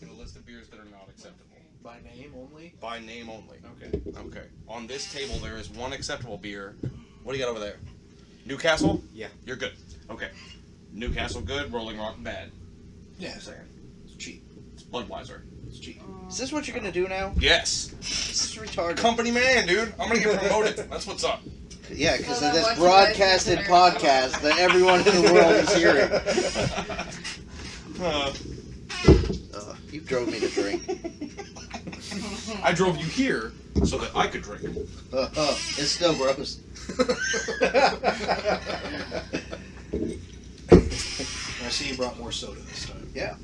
And a list of beers that are not acceptable. By name only? By name only. Okay. Okay. On this table, there is one acceptable beer. What do you got over there? Newcastle? Yeah. You're good. Okay. Newcastle, good. Rolling Rock, bad. Yeah. Just saying. It's cheap. It's Budweiser. It's cheap. Is this what you're gonna do now? Yes. This is retarded. Company man, dude. I'm gonna get promoted. That's what's up. Yeah, because So of then this what you guys broadcasted consider- podcast that everyone in the world is hearing. You drove me to drink. I drove you here so that I could drink. It's still gross. I see you brought more soda this time. Yeah.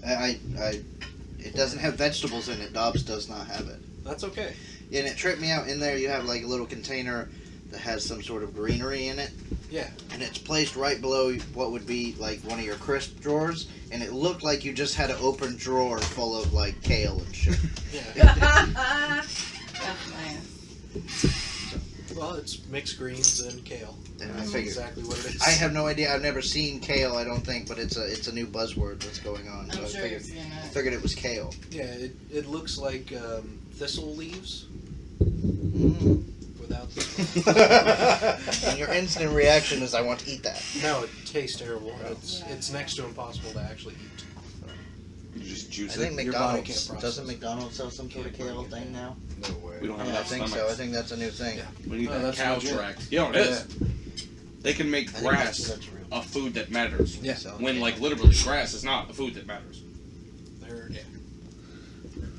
It doesn't have vegetables in it. Dobbs does not have it. That's okay. And it tripped me out. In there, you have like a little container that has some sort of greenery in it. Yeah. And it's placed right below what would be like one of your crisp drawers. And it looked like you just had an open drawer full of like kale and shit. Yeah. That's nice. Well, it's mixed greens and kale. And I That's figured. exactly what it is. I have no idea. I've never seen kale. I don't think, but it's a new buzzword that's going on. So I'm I sure figured, you've seen I it. figured it was kale. Yeah, it looks like thistle leaves Mm. without the... And your instant reaction is, I want to eat that. No, it tastes terrible. It's next to impossible to actually eat. You just I juice think it. Your body can't McDonald's process doesn't it. McDonald's sell some sort of Can't kale bring it thing now? No way. We don't have Yeah, I enough think so. stomachs. I think that's a new thing. Yeah. We need Oh, that that's cow legit. tract. Yeah, it is. They can make I think grass that's real. a food that matters. Yeah. When, like, literally, grass is not a food that matters.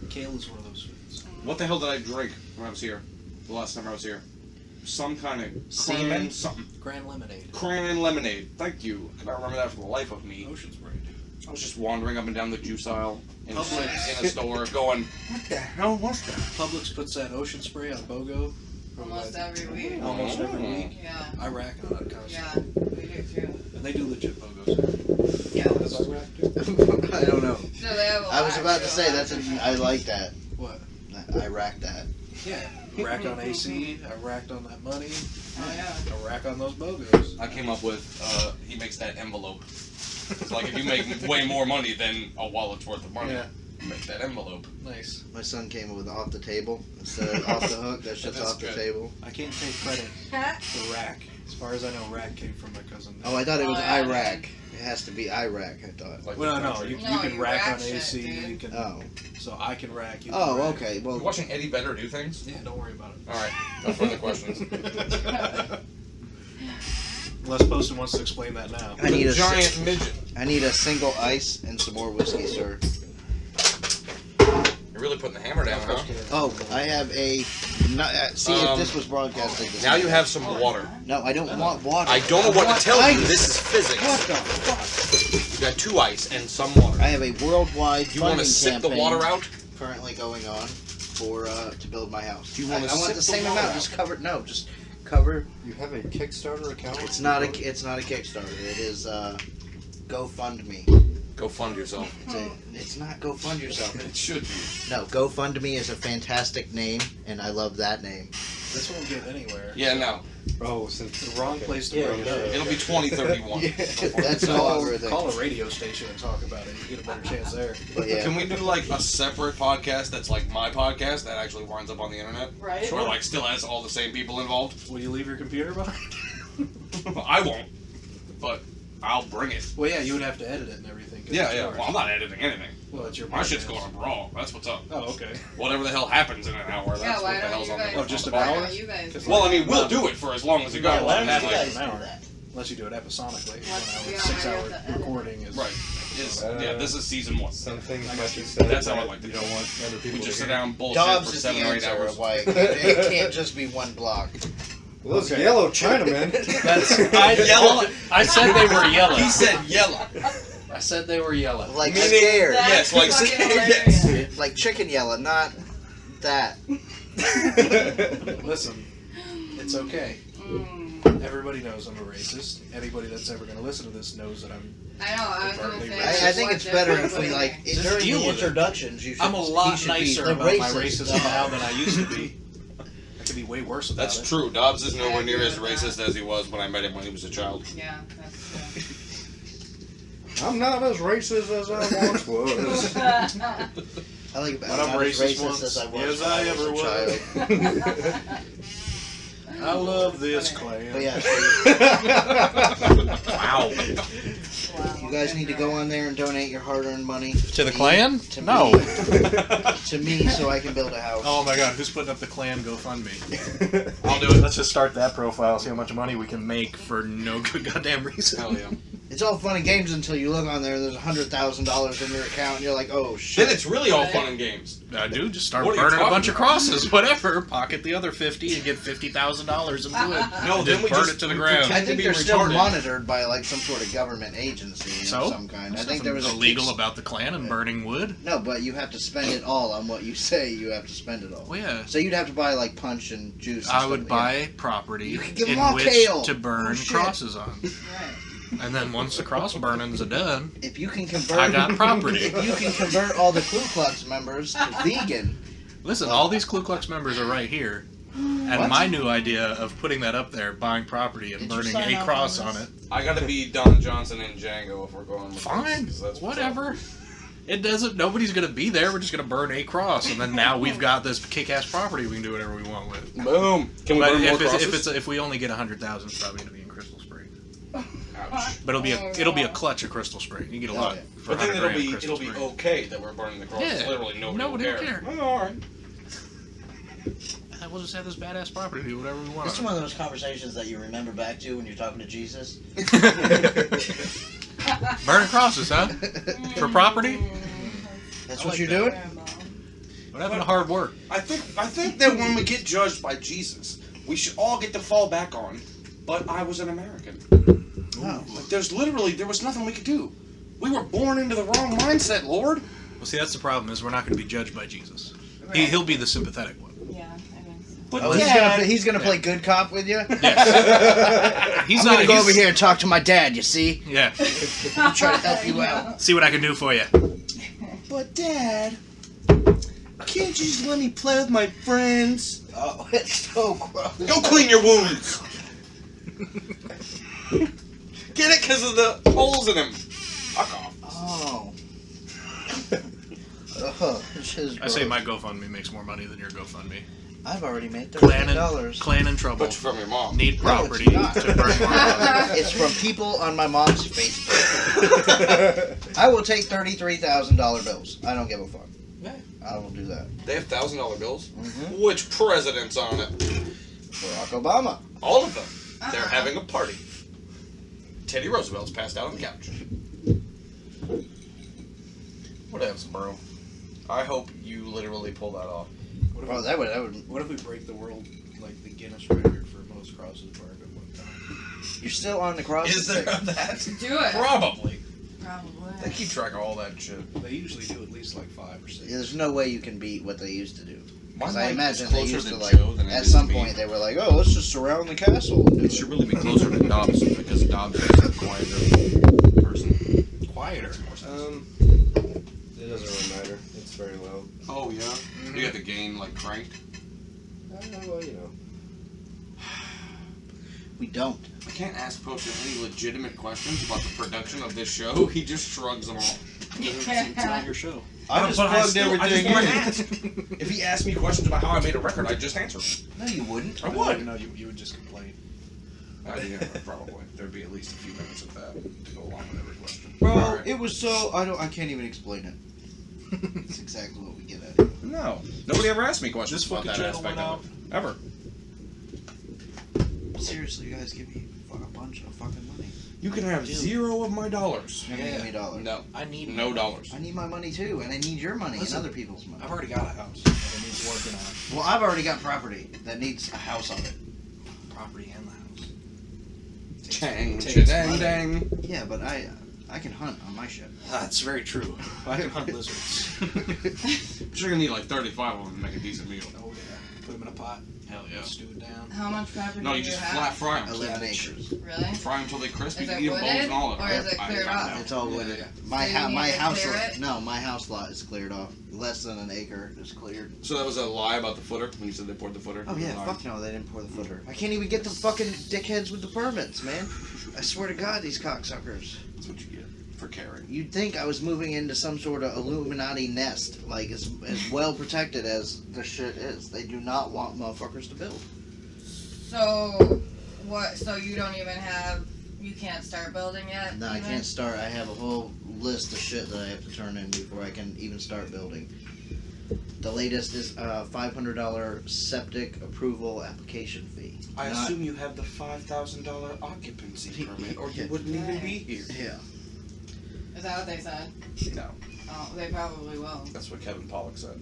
Kale is one of those foods. What the hell did I drink when I was here? The last time I was here? Some kind of Semen? cran something. Grand lemonade. Cran lemonade. Thank you. I cannot remember that for the life of me. Ocean Spray. I was just wandering up and down the juice aisle in a Publix. store going, what the hell was that? Publix puts that ocean spray on BOGO Almost every week. almost every Oh. week. Yeah. I rack on it constantly. Yeah, we do too. And they do legit BOGOs. Yeah. Does I rack too? I don't know. No, they have a I was lot, about to too. say I like that. What? I rack that. Yeah. I racked on AC. I racked on that money. Oh, yeah. I rack on those BOGOs. I came up with, he makes that envelope. It's like if you make way more money than a wallet's worth of money, Yeah. make that envelope. Nice. My son came up with off the table instead of off the hook. That shit's That's off the good. table. I can't take credit for rack. As far as I know, rack came from my cousin. Oh, I thought it was Oh, yeah. Iraq. It has to be Iraq, I thought. Like Well, the no, country. you No, can you rack rack on shit, AC. dude. You can. Oh. So I can rack. You can Oh, rack. okay. Well, You watching Eddie Vedder do things? Yeah, don't worry about it. Alright, no further questions. Unless Poston wants to explain that now. I need a giant midget. I need a single ice and some more whiskey, sir. You're really putting the hammer down, huh? Oh, I have a. See if this was broadcasted. Now you have some water. No, I don't want water. I don't know what want to tell you. ice. This is physics. What the fuck? You got 2 ice and some water. I have a worldwide You want funding to sip the campaign water out? currently going on for to build my house. Do you I wanna want sip the the same water amount. out? Just cover. No, just cover. You have a Kickstarter account? It's not a Kickstarter. It is GoFundMe. Go fund yourself. It's not Go Fund Yourself. It should be. No, GoFundMe is a fantastic name, and I love that name. This won't get anywhere. Yeah, no. Oh, since The wrong place to Yeah, bring it no. up. It'll be 2031. That's no longer a thing. Call a radio station and talk about it. You get a better chance there. But yeah, Can we do like a separate podcast that's like my podcast that actually winds up on the internet? Right? Or like still has all the same people involved? Will you leave your computer behind? I won't. But I'll bring it. Well, yeah, you would have to edit it and everything. 'cause Yeah, it's yeah. yours. Well, I'm not editing anything. Well, it's your My shit's podcast. going up raw. That's what's up. Oh, okay. Whatever the hell happens in an hour, that's Yeah, what why the don't hell's you on the guys? Oh, just on an the hour? Why don't you guys? Well, I mean, we'll do it for as long as it goes. Yeah, why don't Not you like- guys do that? Unless you do it episonically. Let's be 6 hour honest, the edit. recording is Right. Yeah, this is season 1. some things I might got be you. said That's how I that like to you do don't it. want other people We to just sit hear. down and bullshit Dobbs for is the 7 or 8 answer hours. of why it can't just be one block. Well, those Okay. yellow Chinamen. Yellow. I said they were yellow. He said yellow. I said they were yellow. Like Meaning- scared. Yes, That's like fucking yes. hilarious. Like chicken yellow, not that. Listen, it's okay. Mm. Everybody knows I'm a racist. Anybody that's ever going to listen to this knows that I'm. I know, I was gonna Partly say. racist. I think it's better if we like Just during deal the with it. introductions. You should. I'm a lot he should nicer be the about my racist. racism now than I used to be. It could be way worse without That's it. true. Dobbs is nowhere near as agree with racist as he was when I met him when he was a child. Yeah, that's true. I'm not as racist as I once was. I like But about I'm not as racist racist once. as I was Yes, when I I ever was a child. I love this Funny. clan. But yeah, Wow. you guys need to go on there and donate your hard-earned money To the me- clan? To No. me, to me, so I can build a house. Oh my god, who's putting up the clan GoFundMe? I'll do it. Let's just start that profile, see how much money we can make for no good goddamn reason. Hell yeah. It's all fun and games until you look on there and there's $100,000 in your account and you're like, oh shit. Then it's really all fun and games. Dude, just start What are you burning a talking bunch of about? crosses, whatever. Pocket the other 50 and get $50,000 into it. No, And then just we burn just it to the we ground. pretend I to think be they're still retarded. monitored by like some sort of government agency So? of some kind. I There's think there was a illegal about the clan and burning wood. No, but you have to spend it all on what you say you have to spend it all. Well, yeah. So you'd have to buy like punch and juice. And I stuff, would yeah. buy property You could give in them all which kale. to burn Oh, shit. crosses on. Right. And then once the cross burnings are done, If you can convert, I got property. If you can convert all the Ku Klux members to vegan, listen, all these Ku Klux members are right here. And What? my new idea of putting that up there, buying property and Did you burning sign a up cross on on this? it, I gotta be Don Johnson and Django if we're going with fine, this, 'cause that's what's whatever. It doesn't. Nobody's gonna be there. We're just gonna burn a cross, and then now we've got this kick-ass property. We can do whatever we want with. up. Boom. Can we But burn more if crosses? if we only get 100,000, it's probably gonna be in Crystal Spring. Ouch. But Oh, it'll be a clutch at Crystal Spring. You get a Oh, lot. yeah. For But then 100 it'll grand at be Crystal it'll be Spring. okay that we're burning the crosses. Yeah. Literally nobody Nobody will will care. care. Oh, all right. We'll just have this badass property. Do whatever we want. this is one of those conversations that you remember back to when you're talking to Jesus. Burning crosses, huh? For property? That's I what like you're that. doing. What happened to hard work? I think that when we get judged by Jesus, we should all get to fall back on. But I was an American. Oh. Like there was nothing we could do. We were born into the wrong mindset, Lord. Well, see, that's the problem. Is we're not going to be judged by Jesus. He'll be the sympathetic one. Yeah, I think so. But Oh, he's gonna play good cop with you. Yes. He's I'm not gonna go he's- over here and talk to my dad. You see, Yeah. try to help you out. See what I can do for you. But Dad, can't you just let me play with my friends? Oh, it's so gross. Go clean your wounds. Get it because of the holes in him. Fuck off. Oh. This is I say gross. my GoFundMe makes more money than your GoFundMe. I've already made Clan $30. in trouble. But from your mom. Need No, it's property not. to burn more crosses. It's from people on my mom's Facebook. I will take $33,000 bills. I don't give a fuck. Yeah. I will do that. They have $1,000 bills. Mm-hmm. Which president's on it? Barack Obama. All of them. They're having a party. Teddy Roosevelt's passed out on the couch. Whatevs, bro. I hope you literally pull that off. What if, Oh, that would. what if we break the world, like the Guinness record for most crosses burned at one time? You're still on the cross. Is there that? Do it. Probably. Probably. They keep track of all that shit. They usually do at least like 5 or 6. There's no way you can beat what they used to do. My Because I mic is imagine they closer used to to like. Joe than it At is some to me. point, they were like, "Oh, let's just surround the castle." and do It it." should really be closer to Dobbs because Dobbs is a quieter person. Quieter. It doesn't really matter. It's very low. Oh yeah. You got the gain like cranked. Well, you know. We don't. I can't ask Potion any legitimate questions about the production of this show. He just shrugs them off. It's not your show. I just plugged everything in. If he asked me questions about how I made a record, I'd just answer them. No, you wouldn't. I would. No, you would just complain. Yeah, probably. There'd be at least a few minutes of that to go along with every question. Bro, Alright. it was so. I can't even explain it. It's exactly what we get at it. No. Nobody ever asked me questions This about fucking that channel aspect went of it. Ever. Seriously, you guys give me a bunch of fucking money. You can have Dude. $0 of my dollars. You're gonna give me dollars. No. I need No dollars. I need my money too, and I need your money Listen, and other people's money. I've already got a house that needs working on. Well, I've already got property that needs a house on it. Property and the house. Chang, Takes dang, money. dang. Yeah, but I can hunt on my shit. That's very true. I can hunt lizards. But you're gonna need like 35 of them to make a decent meal. Oh yeah. Put them in a pot. Hell yeah. Stew it down. How much property No, do you you just have? flat fry them. 11 acres. Really? Fry them until they crisp. You Is can it eat them bones wooded, and all of it. or is it cleared off? It's all wooded. Yeah. My So you need my to house clear lot, it? no, my house lot is cleared off. Less than an acre is cleared. So that was a lie about the footer when you said they poured the footer? Oh yeah, Lie. fuck no, they didn't pour the footer. I can't even get the fucking dickheads with the permits, man. I swear to God, these cocksuckers. That's what you get for caring. You'd think I was moving into some sort of Illuminati nest, like as well protected as the shit is. They do not want motherfuckers to build. So, what? So you don't even have. You can't start building yet? No, I even? can't start. I have a whole list of shit that I have to turn in before I can even start building. The latest is a $500 septic approval application fee. I Not- assume you have the $5,000 occupancy permit, or you wouldn't even be here. Yeah. Is that what they said? No, Oh, they probably will. that's what Kevin Pollock said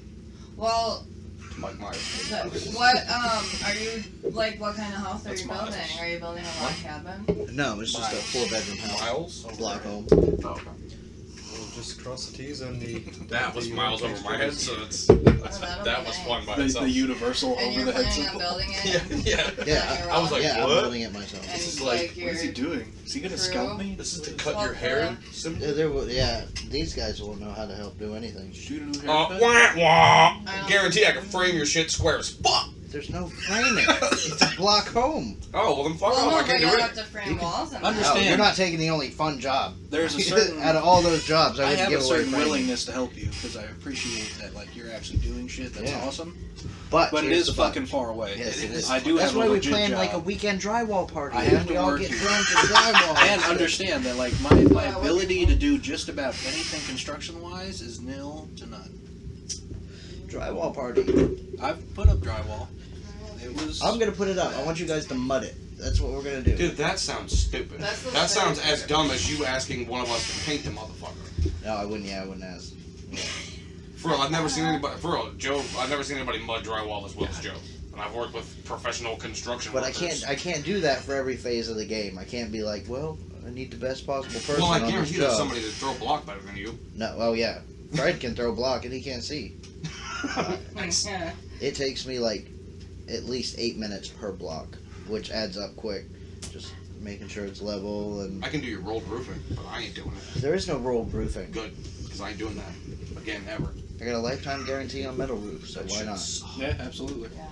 Well, to Mike Myers. what, are you, like, what kind of house are That's you Miles. building? Are you building a log cabin? No, it's just a 4-bedroom house. Miles? Block home. Oh, okay. We'll just cross the T's and the. That was the miles over next my head, so that'll that be was nice. fun by The itself. universal And over you're the head planning on symbol. building it? Yeah. Yeah, Your I was own? like, yeah, what? I'm building it myself. And This is like, like, your What is he doing? Is he gonna crew? scalp me? This is to cut your hair symbol? Yeah, these guys will know how to help do anything. Shoot a new Wah, haircut? wah. don't- Guarantee I can frame your shit square as fuck. There's no framing. It's a block home. Oh, well then fuck Well, off, no, I but can't you do don't it. have to frame walls and Understand. No, you're not taking the only fun job. There's a certain. Out of all those jobs, I I would have give a away certain framing. willingness to help you because I appreciate that, like, you're actually doing shit. That's Yeah. awesome. But But it here's is the fuck. fucking far away. Yes, it is. I do That's have why a we legit planned job. like a weekend drywall party. I have and we to all work get here. drunk and drywall. And understand that, like, my Yeah, ability to do just about anything construction-wise is nil to none. Drywall party. I've put up drywall. It was. I'm gonna put it up. I want you guys to mud it. That's what we're gonna do. Dude, that sounds stupid. That's the That sounds thing. as dumb as you asking one of us to paint the motherfucker. No, I wouldn't. Yeah, I wouldn't ask. For real, I've never seen anybody. For real, Joe. I've never seen anybody mud drywall as well as Joe. And I've worked with professional construction But workers. I can't do that for every phase of the game. I can't be like, well, I need the best possible person Well, I on this guarantee there's job. somebody that throw block better than you. No, well, yeah. Fred can throw block and he can't see. Nice. Yeah. It takes me like at least 8 minutes per block, which adds up quick. Just making sure it's level and I can do your rolled roofing, but I ain't doing it. there is no rolled roofing. Good, because I ain't doing that again ever. I got a lifetime guarantee on metal roofs, so That why shit not? sucks. Yeah, absolutely. Yeah.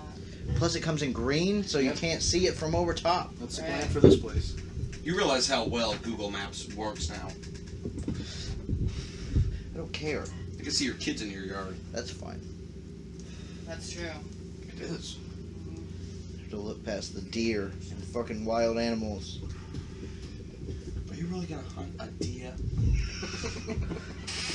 Plus, it comes in green, so you Yep. can't see it from over top. That's the Right. plan for this place. You realize how well Google Maps works now. I don't care. You can see your kids in your yard. That's fine. That's true. It is. You have to look past the deer and fucking wild animals. Are you really gonna hunt a deer?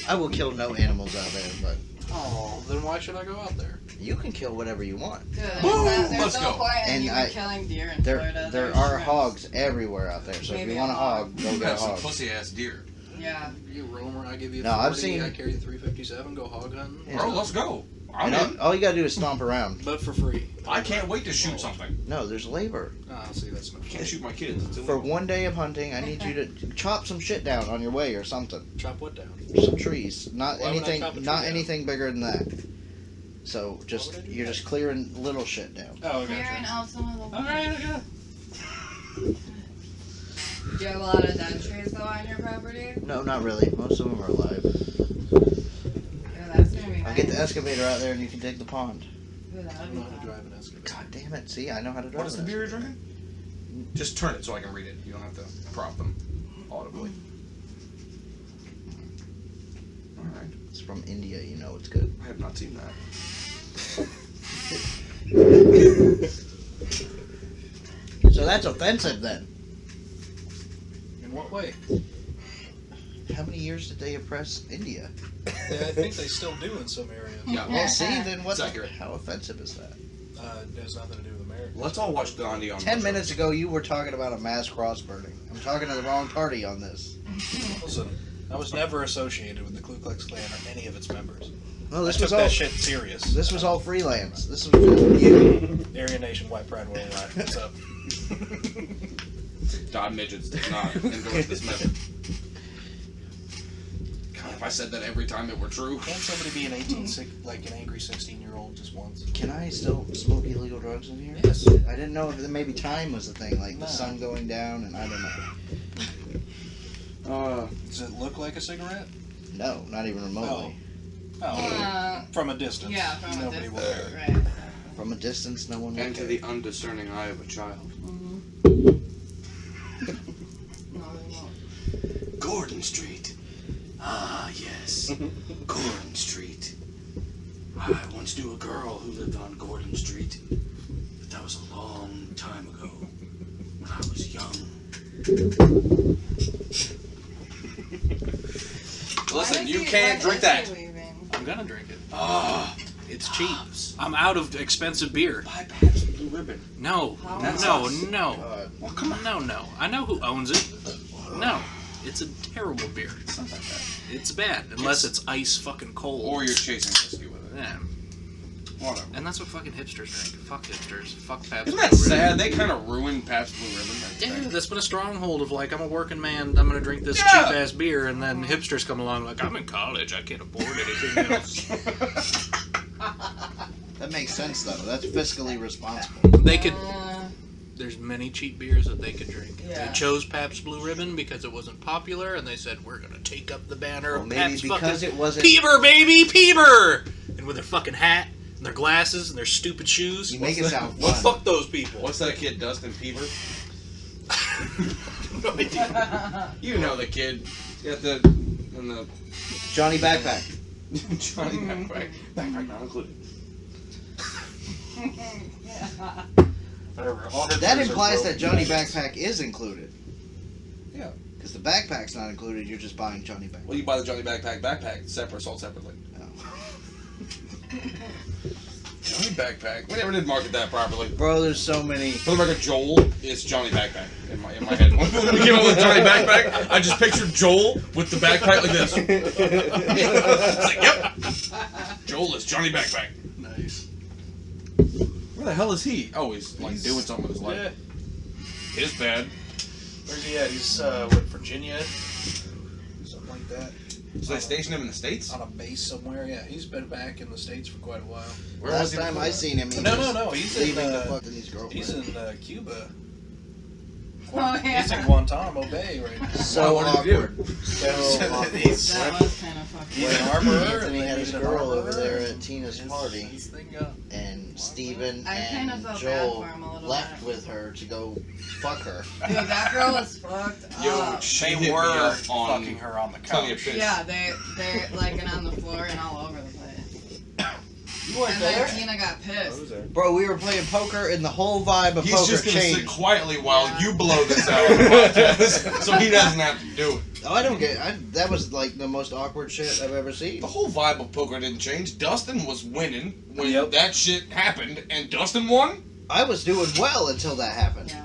I will kill no animals out there, but Oh, then why should I go out there? you can kill whatever you want. Dude, there's, Boom! there's Let's no go. point in And even I- killing deer in There, Florida. there There's are shrimps. hogs everywhere out there, so if Maybe you a want a hog. hog, go get a That's some hog. pussy ass deer. Yeah. You roamer, I give you No, 40, I've seen- I carry the 357, go hog hunting. Yeah. Bro, let's go. I'm And in. all you gotta do is stomp around. But for free. I can't wait to shoot something. No, there's labor. Ah, see, that's no I can't shoot my kids. It's For illegal. 1 day of hunting, I need you to chop some shit down on your way or something. Chop what down? Some trees. Not Why would I anything. chop a tree Not down? anything bigger than that. So Why just would I do you're that? just clearing little shit down. Oh, I Clearing gotcha. out some of the Alright, okay. Do you have a lot of dead trees though on your property? No, not really. Most of them are alive. Yeah, that's gonna be nice. I'll get the excavator out there and you can dig the pond. Ooh, that I would don't be know how to fun. drive an excavator. God damn it! See, I know how to drive. What is the this. beer you're drinking? Just turn it so I can read it. You don't have to prop them audibly. Alright. It's from India. You know it's good. I have not seen that. So that's offensive then. In what way? How many years did they oppress India? I think they still do in some areas. Yeah. Well, see, then what? It's accurate. How offensive is that? It has nothing to do with America. Let's all watch Gandhi on 10 Russia. minutes ago, you were talking about a mass cross burning. I'm talking to the wrong party on this. Listen, I was never associated with the Ku Klux Klan or any of its members. Well, I this took was all. that shit serious. This was all freelance. This was just you. Aryan Nation, White Pride Worldwide. What's up? Dodd Midgets does not endorse this method. God, if I said that every time it were true. Can't somebody be an like an angry 16-year-old just once? Can I still smoke illegal drugs in here? Yes. I didn't know if maybe time was the thing, like No. the sun going down, and I don't know. Does it look like a cigarette? No, not even remotely. Oh, from a distance. Yeah, from Nobody a will distance. care. Right. From a distance, no one will And to care. the undiscerning eye of a child. No, they won't. Gordon Street. Ah, yes. Gordon Street. I once knew a girl who lived on Gordon Street. But that was a long time ago. When I was young. Listen, you can't drink that. I'm gonna drink it. Ah, It's cheap. I'm out of expensive beer. buy Pabst Blue Ribbon. No, That's no, us. no. Well, come on. No. I know who owns it. No, it's a terrible beer. It's not that bad. It's bad unless it's ice fucking cold. Or you're chasing whiskey with it. Yeah, Whatever. and that's what fucking hipsters drink. Fuck hipsters. Fuck Pabst. Isn't that Blue Ribbon. sad? They kind of ruined Pabst Blue Ribbon. Yeah, that's been a stronghold of like, I'm a working man, I'm gonna drink this Yeah. cheap ass beer, and then hipsters come along like, I'm in college, I can't afford anything else. That makes sense though. That's fiscally responsible. They could. There's many cheap beers that they could drink. Yeah. They chose Pabst Blue Ribbon because it wasn't popular, and they said, we're gonna take up the banner Well, of maybe Pabst because fucking it wasn't. Peeber, baby, Peeber! And with their fucking hat, and their glasses, and their stupid shoes. You make it sound Well, fun. fuck those people. What's that kid, Dustin Peever? No idea. You know the kid. Yeah, the Johnny Backpack. Johnny Backpack. Backpack not included. Whatever. All That hipsters are implies broke. that Johnny Backpack is included. Yeah. Because the backpack's not included, you're just buying Johnny Backpack. Well, you buy the Johnny Backpack separate, sold separately. Oh. Johnny Backpack. We never did market that properly. Bro, there's so many. For the record, Joel is Johnny Backpack in my head. When we came up with Johnny Backpack, I just pictured Joel with the backpack like this. It's like, yep. Joel is Johnny Backpack. Nice. Where the hell is he? Oh, he's like doing something with his life. Yeah. His bad. Where's he at? He's, what, Virginia? Something like that. So they stationed him in the States? On a base somewhere, yeah. He's been back in the States for quite a while. Where was Last he time before I that? seen him, he No, was he's in, leaving the fucking his girlfriend. he's in Cuba. Oh, yeah. He's in Guantanamo Bay right now. So What did he do? awkward. So awkward. He's That was kind of fucking He's an weird. armorer, Anthony and had his he's an girl armorer, over there and at Tina's party, his thing got. and Steven I kind of and felt bad Joel for him a little left bit. with her to go fuck her. Dude, that girl was fucked Yo, up. she They hit me were up on fucking her on the Tell you a couch. bitch. Yeah, they're like on the floor and all over the place. You weren't And there? then Tina got pissed. Bro, we were playing poker, and the whole vibe of He's poker just gonna sit changed. quietly while Yeah. you blow this out on the podcast, so he doesn't have to do it. Oh, I don't get it. That was like the most awkward shit I've ever seen. The whole vibe of poker didn't change. Dustin was winning when Yep. that shit happened, and Dustin won. I was doing well until that happened. Yeah.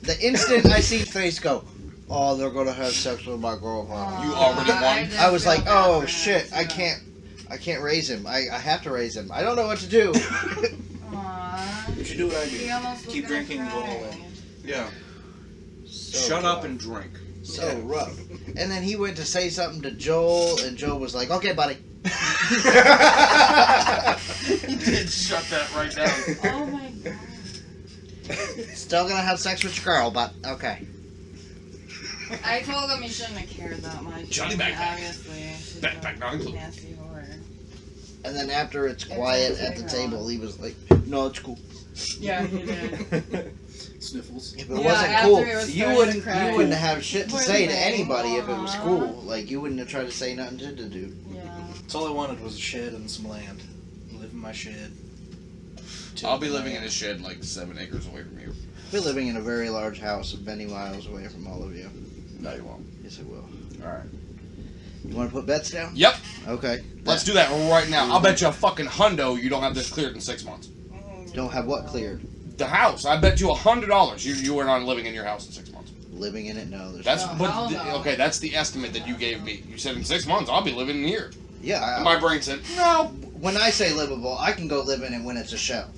The instant I see his face go, oh, they're gonna have sex with my girlfriend. You already won. did I was feel like, bad oh for him, shit, I too. can't raise him. I have to raise him. I don't know what to do. Aww. You should do what I He do. almost was Keep gonna drinking, cry. go all in. Yeah. So Shut up rough. and drink. So rough. And then he went to say something to Joel, and Joel was like, okay, buddy. He did shut that right down. Oh my god. Still gonna have sex with your girl, but okay. I told him he shouldn't have cared that much. Johnny I mean, Backpack. Obviously. She's Backpack a not included. Nasty whore. And then after it's quiet sounds at the like table, he was like, no, it's cool. Yeah, he did. Sniffles. If it Yeah, wasn't after cool, he was you starting to cry. wouldn't have shit to Poor say to thing. anybody if it was Aw. cool. Like, you wouldn't have tried to say nothing to the dude. Yeah. That's all I wanted was a shed and some land. Live in my shed. I'll be living in a shed like 7 acres away from you. We're living in a very large house many miles away from all of you. No, you won't. Yes, it will. Alright. You want to put bets down? Yep. Okay. Let's do that right now. I'll bet you a fucking hundo you don't have this cleared in 6 months. Don't have what cleared? The house. I bet you $100 you are not living in your house in 6 months. Living in it? No. There's That's No, but hell no. okay. That's the estimate that you gave me. You said in 6 months I'll be living in here. Yeah. And my brain said no. When I say livable, I can go live in it when it's a shell.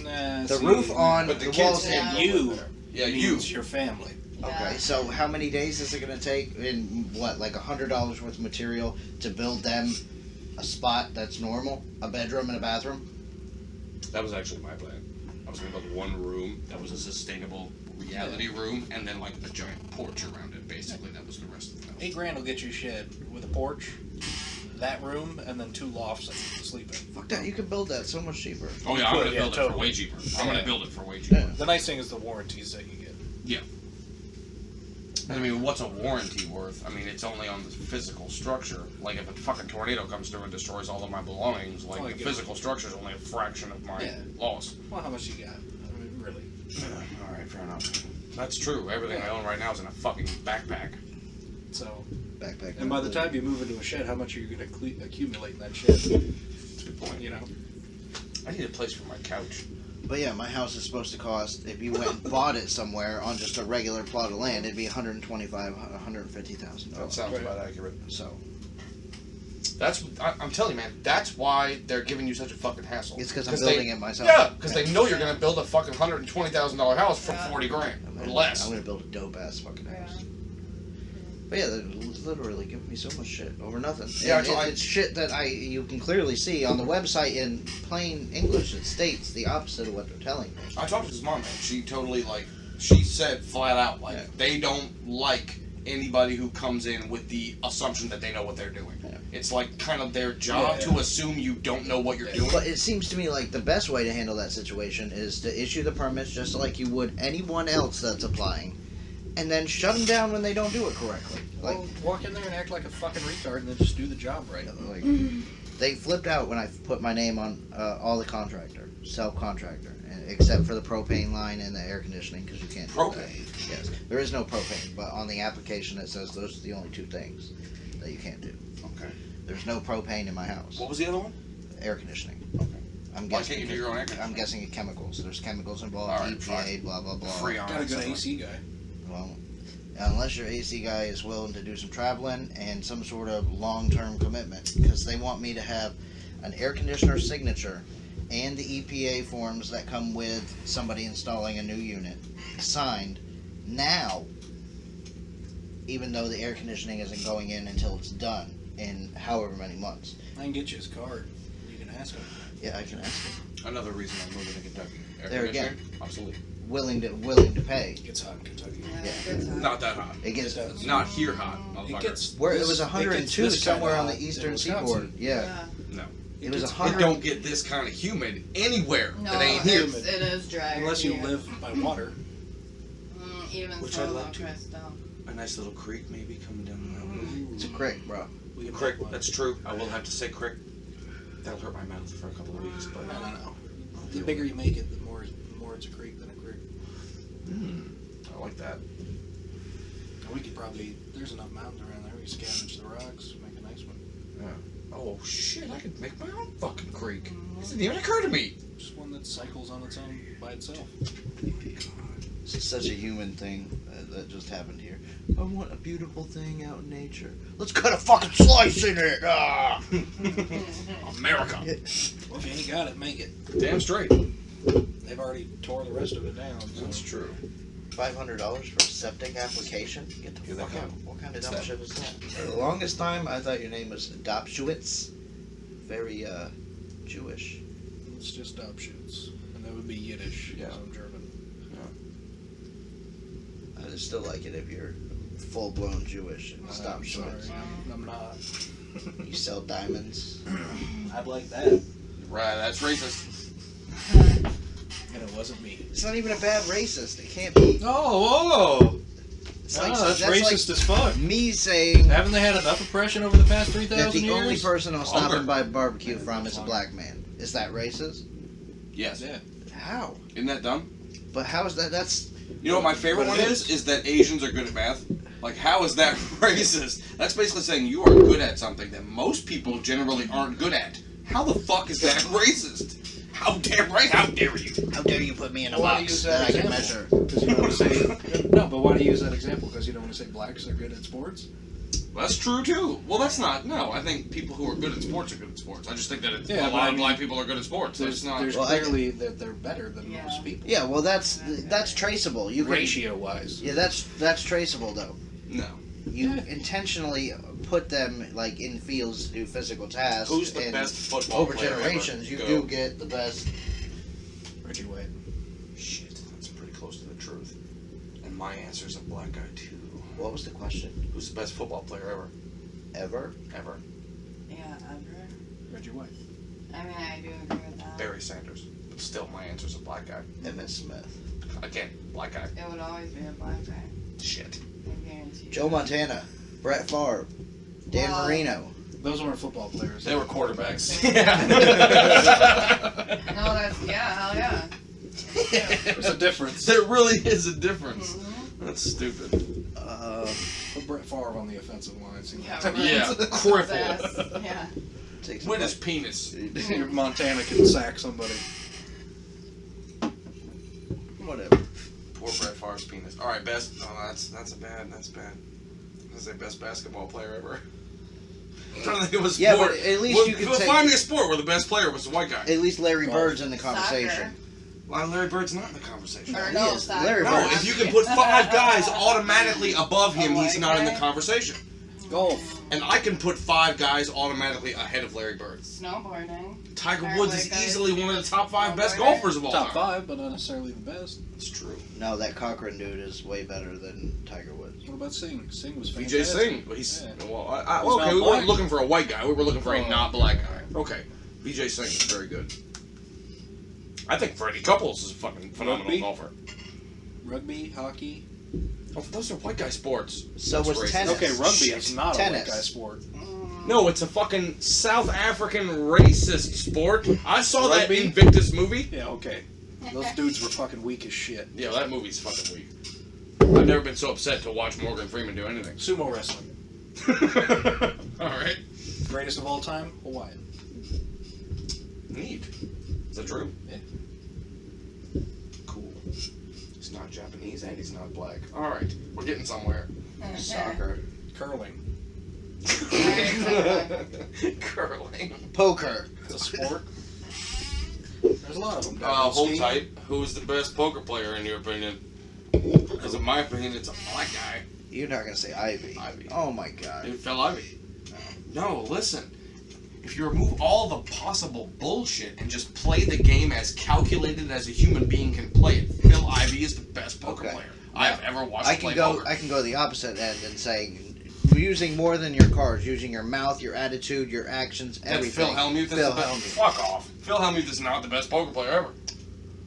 Nah, The see, roof on But the the kids walls. can't Yeah. go live You. there. Yeah, It you. means your family. Okay, so how many days is it going to take in what, like $100 worth of material to build them a spot that's normal? A bedroom and a bathroom? That was actually my plan. I was gonna build one room that was a sustainable reality room, and then like a giant porch around it. Basically, that was the rest of the house. $8,000 will get you a shed with a porch, that room, and then 2 lofts that you can sleep in. Fuck that, you can build that so much cheaper. Oh yeah, I'm gonna Yeah, build it for totally. way cheaper. I'm Yeah. gonna build it for way cheaper. Yeah. The nice thing is the warranties that you get. I mean, what's a warranty worth? I mean, it's only on the physical structure. Like, if a fucking tornado comes through and destroys all of my belongings, like, Oh, you the get physical structure is only a fraction of my Yeah. loss. Well, how much you got? I mean, really. Alright, fair enough. That's true. Everything I own right now is in a fucking backpack. So, Backpack. and by the time you move into a shed, how much are you going to accumulate in that shed? That's a good point. You know? I need a place for my couch. But yeah, my house is supposed to cost, if you went and bought it somewhere on just a regular plot of land, it'd be $150,000. That sounds Right. about accurate. So, I'm telling you, man, that's why they're giving you such a fucking hassle. it's because I'm building it myself. Yeah, because they know you're gonna build a fucking $120,000 house for Yeah. $40,000 or I'm less. going to build a dope ass fucking house. Yeah. But yeah, they're literally giving me so much shit over nothing. Yeah, And I- it's shit that you can clearly see on the website in plain English. It states the opposite of what they're telling me. I talked to his mom, man. She totally she said flat out, Yeah. they don't like anybody who comes in with the assumption that they know what they're doing. Yeah. It's like kind of their job Yeah. to assume you don't know what you're doing. But it seems to me like the best way to handle that situation is to issue the permits just like you would anyone else that's applying, and then shut them down when they don't do it correctly. Like, Well, walk in there and act like a fucking retard and then just do the job right. like they flipped out when I put my name on all the self-contractor, except for the propane line and the air conditioning, because you can't do that. Propane? Yes, there is no propane, but on the application it says those are the only 2 things that you can't do. Okay. There's no propane in my house. What was the other one? Air conditioning. Okay. I'm Why guessing. can't you do your own air I'm conditioning? guessing chemicals. There's chemicals involved. All right, EPA, fine. blah blah blah. Freon. Got a good stuff like- AC guy. Well, unless your AC guy is willing to do some traveling and some sort of long-term commitment, because they want me to have an air conditioner signature and the EPA forms that come with somebody installing a new unit signed now, even though the air conditioning isn't going in until it's done in however many months. I can get you his card. You can ask him. Yeah, I can ask him. Another reason I'm moving to Kentucky. Air There again. conditioning? Absolutely. Willing to pay. It gets hot in Kentucky. Yeah, Yeah. good time. Not that hot. It gets It does. Not here hot. It motherfucker. gets. where it this- was gets 102 this kinda somewhere on the hot in eastern Wisconsin. seaboard. Yeah. No. It was gets- 100. It don't get this kind of humid anywhere No, that ain't here. it is dry. Unless you live by water. Even Which so, I'd like to. Chris, don't. A nice little creek maybe coming down the mountain. It's a crick, bro. We can Crick, make one. that's true. I will have to say crick. That'll hurt my mouth for a couple of weeks, but No. The bigger you make it, the more it's a creek than a creek. I like that. And we could probably. There's enough mountains around there. We could scavenge the rocks, make a nice one. Oh shit! I could make my own fucking creek. This didn't even occur to me. Just one that cycles on its own by itself. It's such a human thing that just happened here. I want a beautiful thing out in nature. Let's cut a fucking slice in it. Ah! America. Well, if you ain't got it, make it. Damn straight. They've already tore the rest of it down. So. That's true. $500 for a septic application? Get the Here they fuck out. come. What kind of It's dumb that. shit is that? For the longest time, I thought your name was Adopshewitz. Very, Jewish. It's just offshoots. And that would be Yiddish. Yeah. 'cause I'm German. I just still like it if you're full-blown Jewish. I'm Adopshewitz. sorry, I'm not. You sell diamonds. I'd like that. Right, that's racist. And it wasn't me. It's not even a bad racist. It can't be. Oh! It's like, that's that's racist as fuck. like me saying Haven't they had enough oppression over the past 3,000 that the years? only person I'm stopping Longer. by barbecue from is a black man. Is that racist? Yes. Yeah. How? Isn't that dumb? But how is that? That's You know what my favorite But one it is? Is that Asians are good at math. Like, how is that racist? That's basically saying you are good at something that most people generally aren't good at. How the fuck is that racist? How damn right? How dare you? how dare you put me in a Why do you box use that that I can example? measure? Because you don't want to say no, but why do you use that example? Because you don't want to say blacks are good at sports. That's true too. Well, that's not. No, I think people who are good at sports are good at sports. I just think that Yeah, a but lot I of mean, blind people are good at sports. There's That's not Well, clearly that they're better than Yeah. most people. Yeah, well, that's traceable. You can, Ratio wise. yeah, that's traceable though. no. You intentionally put them like in fields to do physical tasks. Who's the and best football over player generations? ever? You Go. do get the best. Reggie White. Shit, that's pretty close to the truth. And my answer is a black guy too. What was the question? Who's the best football player ever? Ever? Ever. Yeah, ever. Reggie White. I mean, I do agree with that. Barry Sanders. But still, my answer is a black guy. Emmitt Smith. Again, black guy. It would always be a black guy. Shit. I guarantee you. Joe Montana. Brett Favre. Dan Wow. Marino. Those weren't football players. They were quarterbacks. No, that's hell yeah. There's a difference. There really is a difference. Mhm. That's stupid. Put Brett Favre on the offensive line. See Yeah, what right. Yeah, crippled. That's- yeah. Takes With his penis. Montana can sack somebody. Whatever. Poor Brett Favre's penis. All right, best. Oh, that's bad. That's bad. That's the best basketball player ever. I'm trying to think of a sport. Yeah, but at least you can find me a sport where the best player was a white guy. At least Larry Golf. Bird's in the conversation. Why Larry Bird's not in the conversation? Or He no, is. soccer. Larry No, Bird. if you can put 5 guys automatically above him, A he's white not in the guy? conversation. Golf. And I can put 5 guys automatically ahead of Larry Bird. Snowboarding. Tiger Or Woods white is guys. easily one of the top 5 best Snowboarder. golfers of all Top time. 5, but not necessarily the best. That's true. No, that Cochran dude is way better than Tiger Woods. What about Singh? Singh was BJ fantastic. Singh. Well, he's Yeah. well. He's Okay, not we black. weren't looking for a white guy. We were looking for a Oh. not black guy. Okay, BJ Singh is very good. I think Freddie Couples is a fucking phenomenal Rugby? golfer. Rugby, hockey. Oh, those are white guy sports. So That's was racist. tennis. Okay, rugby Shit. is not a Tennis. white guy sport. No, it's a fucking South African racist sport. I saw that Rugby? Invictus movie. Yeah, okay. Those dudes were fucking weak as shit. Yeah, that movie's fucking weak. I've never been so upset to watch Morgan Freeman do anything. Sumo wrestling. All right. Greatest of all time, Hawaiian. Neat. Is that true? Yeah. Cool. He's not Japanese and he's not black. All right, we're getting somewhere. Soccer. Curling. Curling. Poker. It's a sport. There's a lot of them. Hold Skiing. tight. Who's the best poker player in your opinion? Because in my opinion, it's a black guy. You're not gonna say Ivy. Ivy. Oh my god. Dude, Phil Ivey. No, listen. If you remove all the possible bullshit and just play the game as calculated as a human being can play it, Phil Ivey is the best poker Okay. player I've ever watched I play can go. poker. I can go the opposite end and say, using more than your cards, using your mouth, your attitude, your actions, And everything. Phil Hellmuth is Phil the best. Hellmuth. Fuck off. Phil Hellmuth is not the best poker player ever.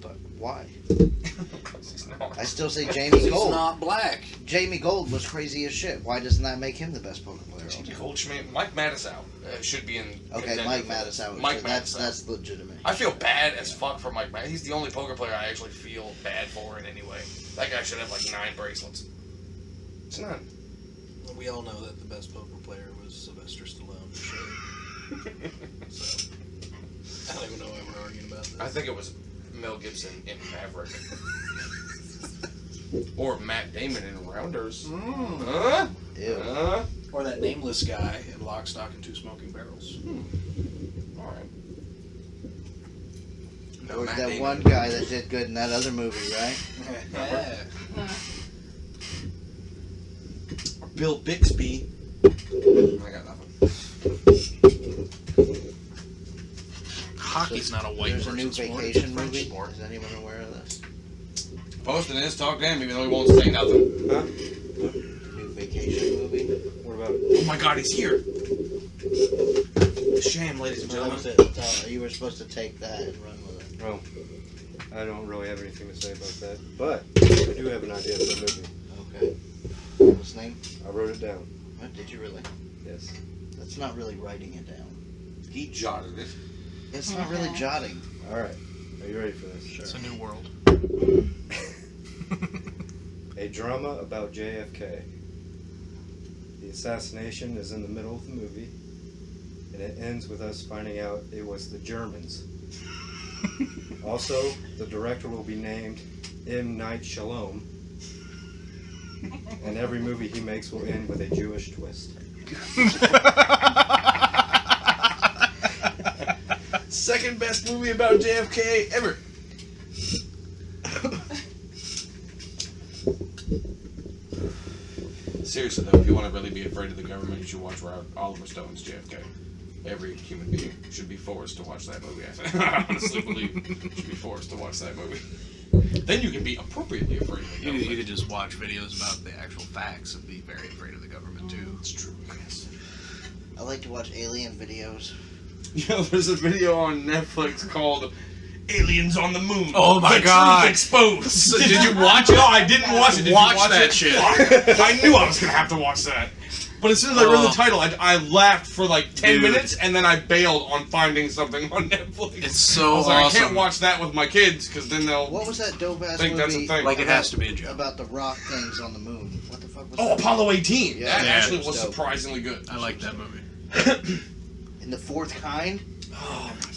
But why? He's not. I still say Jamie He's Gold. not black. Jamie Gold was crazy as shit. Why doesn't that make him the best poker player? of all time? Goldschmidt, Mike Madisau should be in. Okay, contender Mike for this. Madisau. Mike So that's Madisau. legitimate. I feel bad as fuck for Mike Madisau. He's the only poker player I actually feel bad for in any way. That guy should have like 9 bracelets. It's not. We all know that the best poker player was Sylvester Stallone. For sure. So, I don't even know why we're arguing about this. I think it was Mel Gibson in Maverick. Or Matt Damon in Rounders. Huh? Ew. Or that nameless guy in Lock, Stock, and Two Smoking Barrels. Alright. There was that one guy that did good in that other movie, right? Yeah. Or Bill Bixby. I got nothing. Hockey's not a white There's a person new sport. vacation It's a French movie. sport. Is anyone aware of this? Posting this, talk to him, even though he won't say nothing. Huh? New vacation movie. What about Oh my god, he's here! Shame, ladies and Well, that gentlemen. was it. You were supposed to take that and run with it. Oh, I don't really have anything to say about that, but I do have an idea for a movie. Okay. What's name? I wrote it down. What, did you really? Yes. That's not really writing it down. He jotted it. It's not really jotting. All right. Are you ready for this? It's a new world. A drama about JFK. The assassination is in the middle of the movie, and it ends with us finding out it was the Germans. Also, the director will be named M. Night Shalom, and every movie he makes will end with a Jewish twist. Second best movie about JFK ever. Seriously though, if you want to really be afraid of the government, you should watch Oliver Stone's JFK. Every human being should be forced to watch that movie. I honestly believe should be forced to watch that movie. Then you can be appropriately afraid of the government. You could just watch videos about the actual facts and be very afraid of the government too. It's true, yes. I like to watch alien videos. There's a video on Netflix called Aliens on the Moon. Oh my the God. Truth Exposed. So, did you watch it? No, I didn't watch it. Did Watch you watch that it? shit. Fuck. I knew I was going to have to watch that. But as soon as I read the title, I laughed for like 10 minutes, and then I bailed on finding something on Netflix. It's so I was like, awesome. I can't watch that with my kids, because then they'll What was that dope ass think that's a movie thing. Like it has to be a joke. about the rock things on the moon? What the fuck was Oh, that? Apollo 18. Yeah. That Yeah, actually it was was dope. surprisingly good. I like that movie. In the fourth kind?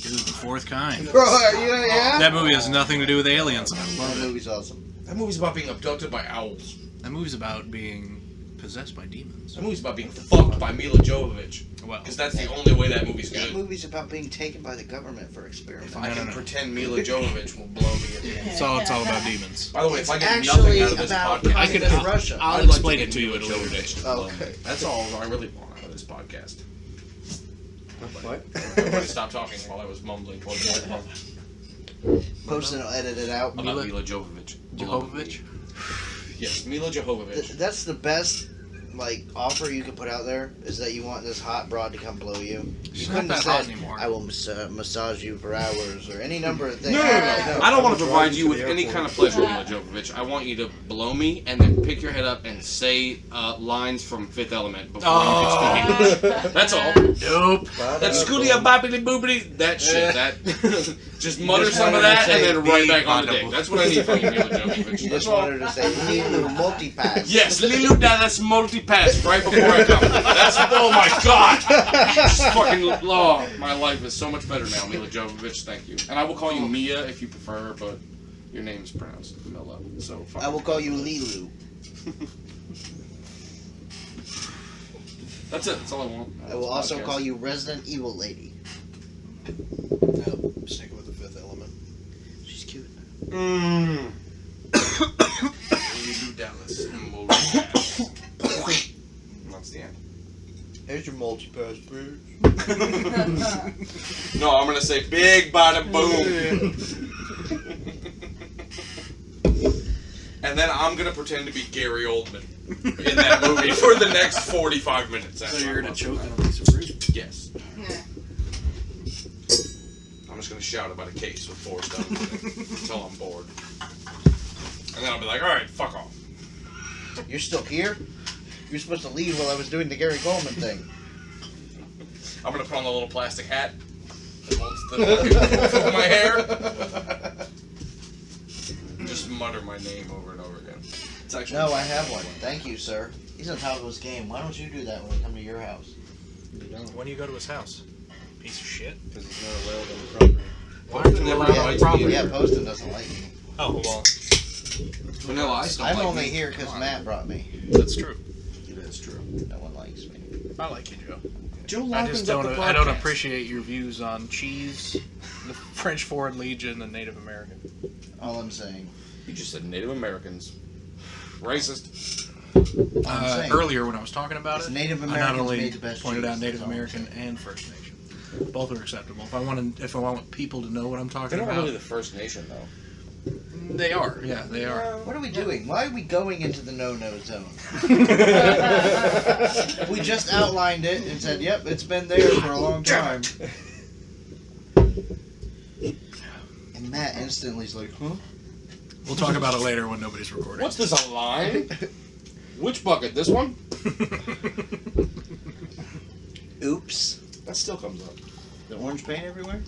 Dude, The Fourth Kind. Bro, yeah? That movie has nothing to do with aliens, and I That love it. movie's awesome. That movie's about being abducted by owls. That movie's about being possessed by demons. That movie's about being fucked by Mila Jovovich. Well, Because that's the only way that movie's That good. movie's about being taken by the government for experiments. If I can no. pretend Mila Jovovich will blow me at the end. it's all about demons. By the way, if I get Actually nothing out of this about podcast, I could- communist Russia. I'll I'd like explain get it to you Mila at a later Jovovich date. to blow me. Okay. That's all I really want out of this podcast. What? Everybody stop talking while I was mumbling towards the microphone Poston will edit it out. about Mila Mila Jovovich. Jovovich? Yes, Mila Jovovich. That's the best offer you could put out there, is that you want this hot broad to come blow you. She's You not couldn't that have hot said, anymore. I will massage you for hours, or any number of things. No. I don't want to drive provide you you to with the any airport. kind of pleasure, Mila Jovovich. I want you to blow me and then pick your head up and say lines from Fifth Element before you can speak. That's all. Nope. That schoolia boppity boopity, that shit. That just mutter just some of wanted to that and say then right back on the big dick. That's what I need from you, Mila Jovovich. You That's just all. wanted to say, Lilu multipass. Yes, Lilu Dallas multi-pass right before I come. That's, oh my god! Just fucking, oh, my life is so much better now, Mila Jovovich, thank you. And I will call you Mia if you prefer, but your name is pronounced Mila, so fuck. I will call you Lilu. That's it, that's all I want. I will also call you Resident Evil Lady. No, stick with the Fifth Element. She's cute. Lilu Dallas multi-pass. That's the end. Here's your multi-pass, bitch. No, I'm gonna say big bada boom. And then I'm gonna pretend to be Gary Oldman in that movie for the next 45 minutes. So after you're I'm gonna watching choke on that. a piece of fruit? Yes. I'm just gonna shout about a case with 4 stones in it until I'm bored. And then I'll be like, alright, fuck off. You're still here? You're supposed to leave while I was doing the Gary Coleman thing. I'm gonna put on the little plastic hat that holds the fucking my hair. Just mutter my name over and over again. It's actually No, I have one. Thank you, sir. He's on top of his game. Why don't you do that when we come to your house? When do you go to his house? Piece of shit. Because he's not allowed on the property. Why aren't you Never allowed on invites the me property? either. Yeah, Poston doesn't like me. Oh, well, Vanilla Ice don't I'm like only me. here because Matt brought me. that's true. It is true. No one likes me. I like you, Joe. Joe I just loudens up don't. the I don't podcast. appreciate your views on cheese, the French Foreign Legion, and Native American. All I'm saying. You just said Native Americans. Racist. All I'm saying. Earlier, when I was talking about It's it, Native I not Americans only made the best pointed out cheese, Native that's all I'm American saying. and First Nation. Both are acceptable. If I want people to know what I'm They're talking not about, really the First Nation, though. they are. Yeah, they are. What are we doing? Why are we going into the no-no zone? We just outlined it and said, yep, it's been there for a long time. And Matt instantly is like, huh? We'll talk about it later when nobody's recording. What's this, a line? Which bucket? This one? Oops. That still comes up. The orange paint everywhere?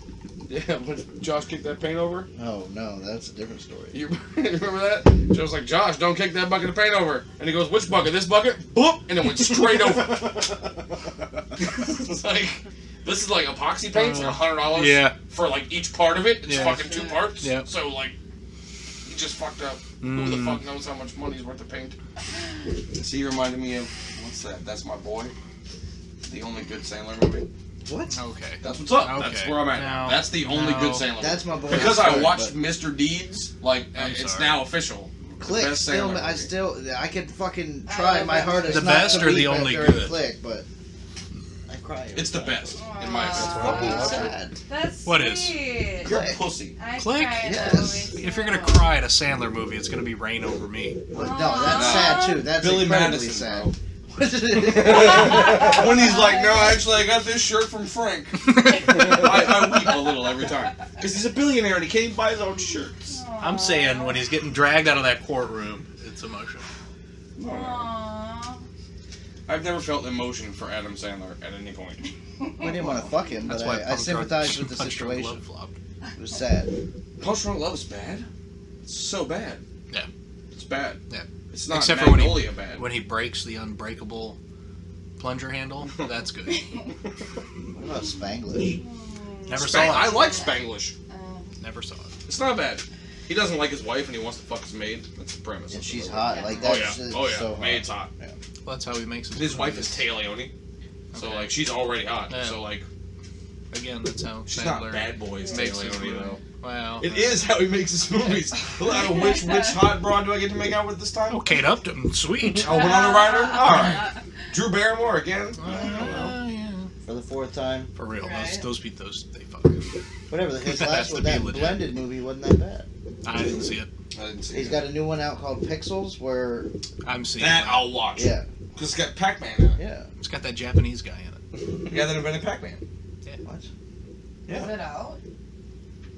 Yeah, when Josh kicked that paint over. Oh, no, that's a different story. You remember that? Joe's like, Josh, don't kick that bucket of paint over. And he goes, which bucket? This bucket? Boop! And it went straight over. It's like, this is like epoxy paint for $100 Yeah. for like each part of it. It's Yeah. fucking 2 parts. Yeah. So like, he just fucked up. Who the fuck knows how much money's worth of paint? So he reminded me of, what's that? That's my boy. the only good Sandler movie. What? Okay. That's what's up. That's Okay. where I'm at now. No. That's the only No. good Sandler That's my boy. because I Sorry, watched but Mr. Deeds. Like, I'm it's sorry. now official. Click. Best Still, Sandler I could fucking I try love my that hardest. The not best to or the weep only after good? Click, but I cry. every It's the time. best, in my opinion. Fucking sad. That's What is? sweet. You're a Click. pussy. I Click? cry at Yes. that movie If you're gonna too. cry at a Sandler movie, it's gonna be Rain Over Me. But no, that's sad too. That's Billy incredibly Madison, sad. bro. when he's like, no, actually, I got this shirt from Frank. I weep a little every time. Because he's a billionaire and he can't even buy his own shirts. I'm saying when he's getting dragged out of that courtroom, it's emotional. Aww. I've never felt emotion for Adam Sandler at any point. We didn't want to fuck him, That's but why I sympathized with the Punch Drunk situation. Love flopped. It was sad. Punch Drunk Love is bad. It's so bad. Yeah. It's bad. Yeah. It's not Except for when Magnolia bad. When he breaks the unbreakable plunger handle, that's good. What about Spanglish? Never saw it. I like Spanglish. Never saw it. It's not bad. He doesn't like his wife and he wants to fuck his maid. That's the premise. And of the she's movie. hot. Like Oh that's yeah. just Oh yeah. so hot. Maid's hot. Well, that's how he makes His wife is Tay Leone. So Okay. like she's already hot. Yeah. So like Again, that's how she's Sandler not bad boys Tay makes his Leone movie. though. Well, It is how he makes his movies. which hot broad do I get to make out with this time? Oh, Kate Upton, sweet. Oh, Winona Ryder? Alright. Drew Barrymore again? Yeah. For the fourth time. For real, Right. those they fuck. Whatever. His Has last to one, be that legit. blended movie wasn't that bad. I didn't see it. I didn't see He's that. got a new one out called Pixels, where I'm seeing That that. I'll watch. yeah, Because it's got Pac-Man in it. yeah. It's got that Japanese guy in it. Yeah, that invented Pac-Man. What? Is it out?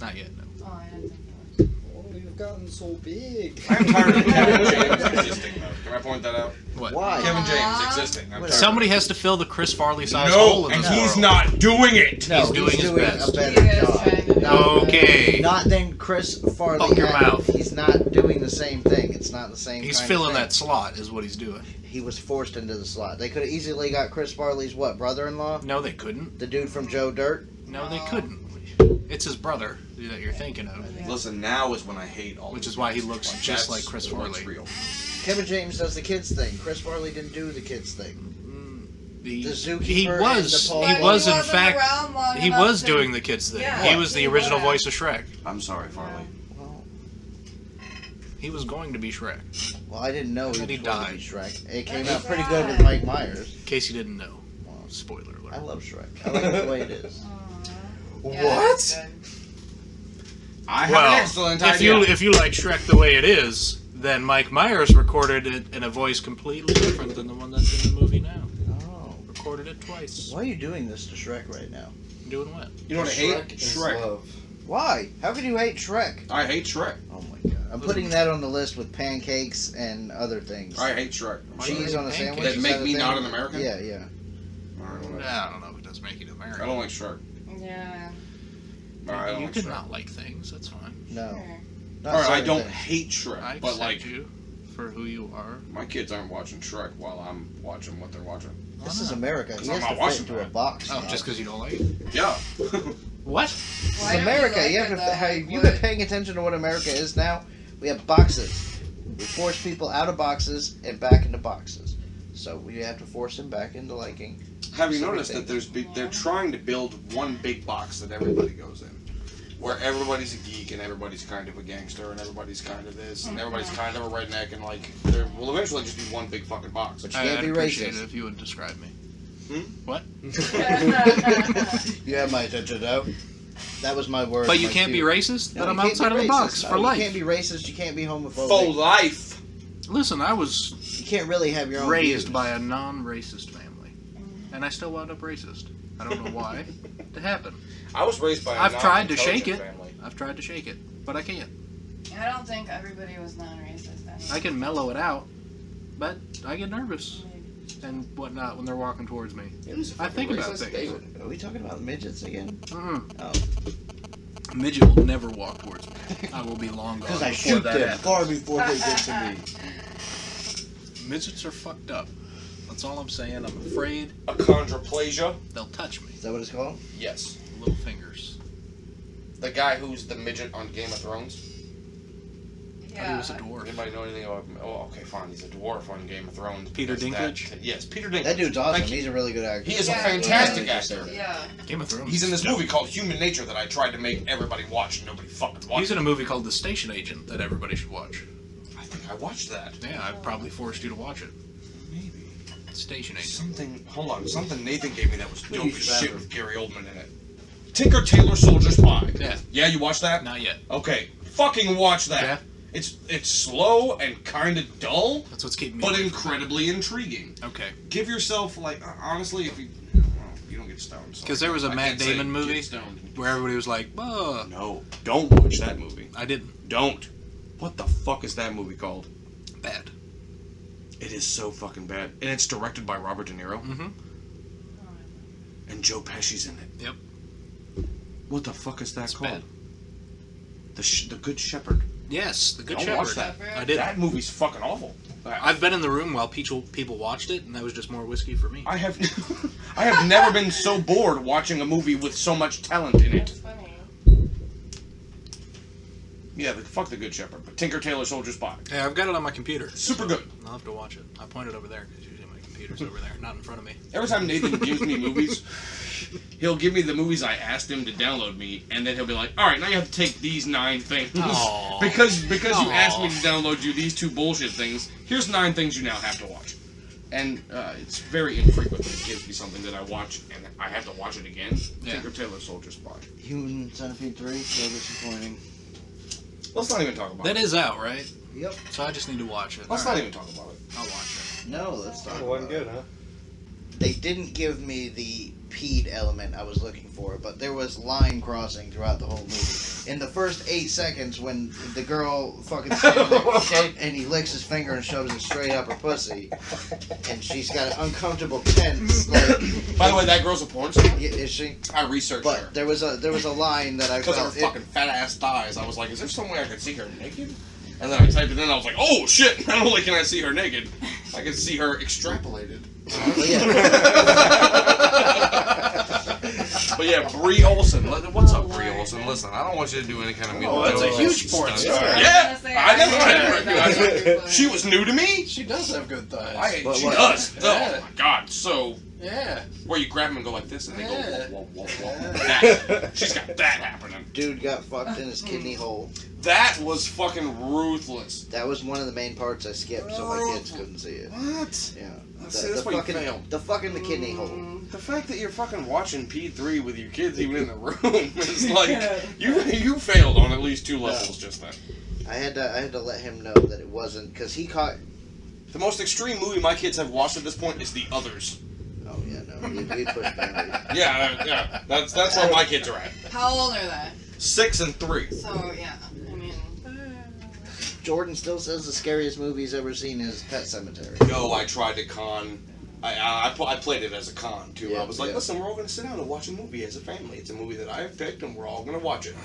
Not yet, no. Oh, I didn't think it was. Oh, you've gotten so big. I'm tired of Kevin James existing though. Can I point that out? What? Why? Kevin James Aw. existing. I'm tired. Somebody has to fill the Chris Farley size hole No, in and this he's world. not doing it. No, He's doing his best. a better He is job. trying to do Not- Okay. Not than Chris Farley. Fuck your had. mouth. He's not doing the same thing. It's not the same. He's kind filling of thing. that slot, is what he's doing. He was forced into the slot. They could have easily got Chris Farley's what brother-in-law, No, they couldn't. the dude from Joe Dirt. No, they couldn't. It's his brother that you're thinking of, Listen, now is when I hate all. which these is why he movies. looks Like, just that's like Chris what's Farley. real. Kevin James does the kids thing. Chris Farley didn't do the kids thing. The Zookeeper he and was the Paul- he But was he in wasn't fact around long he enough was to- doing the kids thing. Yeah, he was the he original was. voice of Shrek. I'm sorry, Farley. Well, He was going to be Shrek. well, I didn't know he And was he going to died. be Shrek. It came That's out pretty sad. good with Mike Myers. In case you didn't know. Well, Spoiler I alert. love Shrek. I like it the way it is. Yeah, What? that's good. I have an Well, excellent if idea. you like Shrek the way it is, then Mike Myers recorded it in a voice completely different than the one that's in the movie now. Oh. Recorded it twice. Why are you doing this to Shrek right now? Doing what? You know what I hate? is Shrek. love. Why? How can you hate Shrek? I hate Shrek. Oh my god. I'm putting that on the list with pancakes and other things. I hate Shrek. Why do you Cheese hate on a sandwich. pancakes? That is make a me thing? not an American? Yeah, yeah. I don't know if it does make you I American. don't like Shrek. Yeah. Alright, I don't You like can Shrek. not like things. That's fine. No. Sure. Not Alright, I certain don't things. hate Shrek, I but accept like, you for who you are. my kids aren't watching Shrek while I'm watching what they're watching. This is America. He Because has I'm to not fit watching into a that. box. Oh, now. just because you don't like it? Yeah. What? This Why is don't America. like You have it, to. though? Have Like, you what- been paying attention to what America is now? We have boxes. We force people out of boxes and back into boxes. So we have to force them back into liking. Have you So we noticed think- that they're trying to build one big box that everybody goes in, where everybody's a geek and everybody's kind of a gangster and everybody's kind of this and everybody's kind of a redneck and like there will eventually just be one big fucking box. But you I'd can't be appreciate racist. it if you would describe me. What? You have my attention now. That was my word. But you my can't be cue. racist? No, Then I'm you can't outside be of the racist. box No, for life. You can't be racist. You can't be homophobic. For life. Listen, I was You can't really have your own raised views. by a non-racist family, and I still wound up racist. I don't know why. It happened. I was raised by a I've tried to shake it. non-intelligent family. I've tried to shake it, but I can't. I don't think everybody was non-racist. Anyway. I can mellow it out, but I get nervous and whatnot when they're walking towards me. I think about things. Are we talking about midgets again? Mm-mm. Oh. Midget will never walk towards me. I will be long gone Because I before shoot that them happens. far before they get to me. Midgets are fucked up. That's all I'm saying. I'm afraid Achondroplasia? they'll touch me. Is that what it's called? Yes. Little fingers. The guy who's the midget on Game of Thrones? He Yeah. was a dwarf. Anybody know anything about? Oh, okay, fine. He's a dwarf on Game of Thrones. Peter because Dinklage? Yes, Peter Dinklage. That dude's awesome. Thank you. He's a really good actor. He is a Yeah, fantastic yeah. actor. Yeah. Game of Thrones. He's in this movie called Human Nature that I tried to make everybody watch and nobody fucking watched. He's in a movie called The Station Agent that everybody should watch. I think I watched that. Yeah, I probably forced you to watch it. Maybe. Station Agent. Something Nathan gave me that was dope Please, as shit Trevor. with Gary Oldman in it. Tinker Tailor Soldier Spy. Yeah. Yeah, you watched that? Not yet. Okay, fucking watch that. Yeah. It's slow and kind of dull, That's what's keeping me. but away from incredibly intriguing. it. Okay. Give yourself honestly, if you you don't get stoned. so 'Cause there was a I Matt can't say Damon movie get stoned. Where everybody was like, "Oh, No, don't watch that movie. I didn't." Don't. What the fuck is that movie called? Bad. It is so fucking bad, and it's directed by Robert De Niro, Mm-hmm. and Joe Pesci's in it. Yep. What the fuck is that It's called? bad. The Good Shepherd. Yes, The Good Don't Shepherd. watch that. I did. That movie's fucking awful. I've been in the room while people watched it, and that was just more whiskey for me. I have I have never been so bored watching a movie with so much talent in it. That's funny. Yeah, fuck The Good Shepherd, but Tinker Tailor Soldier Spy. Yeah, I've got it on my computer. Super good. I'll have to watch it. I pointed over there because usually my computer's over there, not in front of me. Every time Nathan gives me movies, he'll give me the movies I asked him to download me, and then he'll be like, "All right, now you have to take these 9 things Aw. because you asked me Aw. to download you these 2 bullshit things. Here's 9 things you now have to watch." And it's very infrequent that he gives me something that I watch and I have to watch it again. Yeah. Tinker Tailor Soldier Spy. Human Centipede 3, so disappointing. Let's not even talk about That it. is out, right? Yep. So I just need to watch it. Let's All not right. even talk about it. I'll watch it. No, let's talk It about wasn't good, it. huh? They didn't give me the peed element I was looking for, but there was line crossing throughout the whole movie. In the first 8 seconds, when the girl fucking standing there and he licks his finger and shoves it straight up her pussy, and she's got an uncomfortable tense. Like, By the way, that girl's a porn star. is she? I researched her. But there was a line that I Because of her felt fucking fat ass thighs, I was like, is there some way I could see her naked? And then I typed it in, I was like, oh shit! Not only can I see her naked, I can see her extrapolated. but yeah. But yeah, Brie Olson. What's up, Brie Olson? Listen, I don't want you to do any kind of Oh, that's a Joe huge Pesci porn stunt. star. Yeah, I didn't heard recognize her. that. She was new to me. She does have good thighs. But She what- does. Yeah. Oh my god. So Yeah. where you grab them and go like this, and they Yeah. go whoa, whoa, whoa, whoa. That, she's got that happening. Dude got fucked in his kidney hole. That was fucking ruthless. That was one of the main parts I skipped so my kids couldn't see it. What? Yeah. See, that's why you fucking, failed. the fucking the kidney hole. The fact that you're fucking watching P3 with your kids even in the room is like you failed on at least 2 levels just then. I had to let him know that it wasn't because he caught. The most extreme movie my kids have watched at this point is The Others. Oh yeah, no, we pushed boundaries. Yeah, that's where my kids are at. How old are they? 6 and 3. So yeah, I mean. Jordan still says the scariest movie he's ever seen is Pet Cemetery. No, I tried to con. I played it as a con too. Yeah, I was like, yeah. listen, we're all gonna sit down and watch a movie as a family. It's a movie that I have picked, and we're all gonna watch it.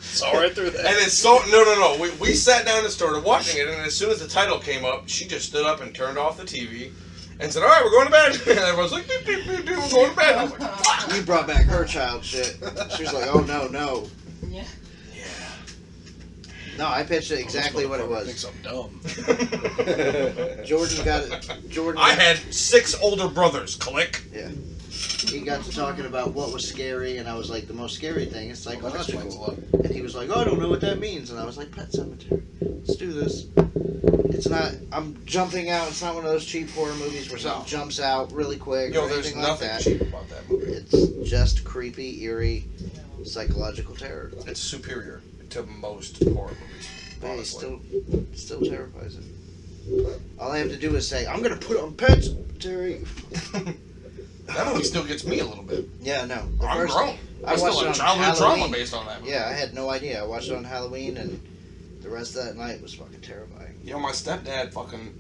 Saw right through that. And it's so no. We sat down and started watching it, and as soon as the title came up, she just stood up and turned off the TV and said, "All right, we're going to bed." And everyone's like, "Doop, doop, doop, doop, "We're going to bed." I was like, "Fuck." You brought back her child shit. She was like, "Oh no." Yeah. No, I pitched it exactly what it Thinks was. I'm dumb. Jordan got it. Jordan. I had 6 older brothers. Click. He got to talking about what was scary, and I was like, the most scary thing is That explains a psychological. lot. And he was like, oh, I don't know what that means. And I was like, Pet Cemetery. Let's do this. It's not. I'm jumping out. It's not one of those cheap horror movies where something jumps out really quick Yo, or there's anything like nothing that. cheap about that movie. It's just creepy, eerie, psychological terror. It's superior to most horror movies. But he Honestly. still terrifies him. All I have to do is say, I'm gonna put on Pet Cemetery. That movie still gets me a little bit. Yeah, no. The I'm first- grown. I I still watched it have on childhood Halloween. trauma based on that movie. Yeah, I had no idea. I watched it on Halloween, and the rest of that night was fucking terrifying. Yo, my stepdad fucking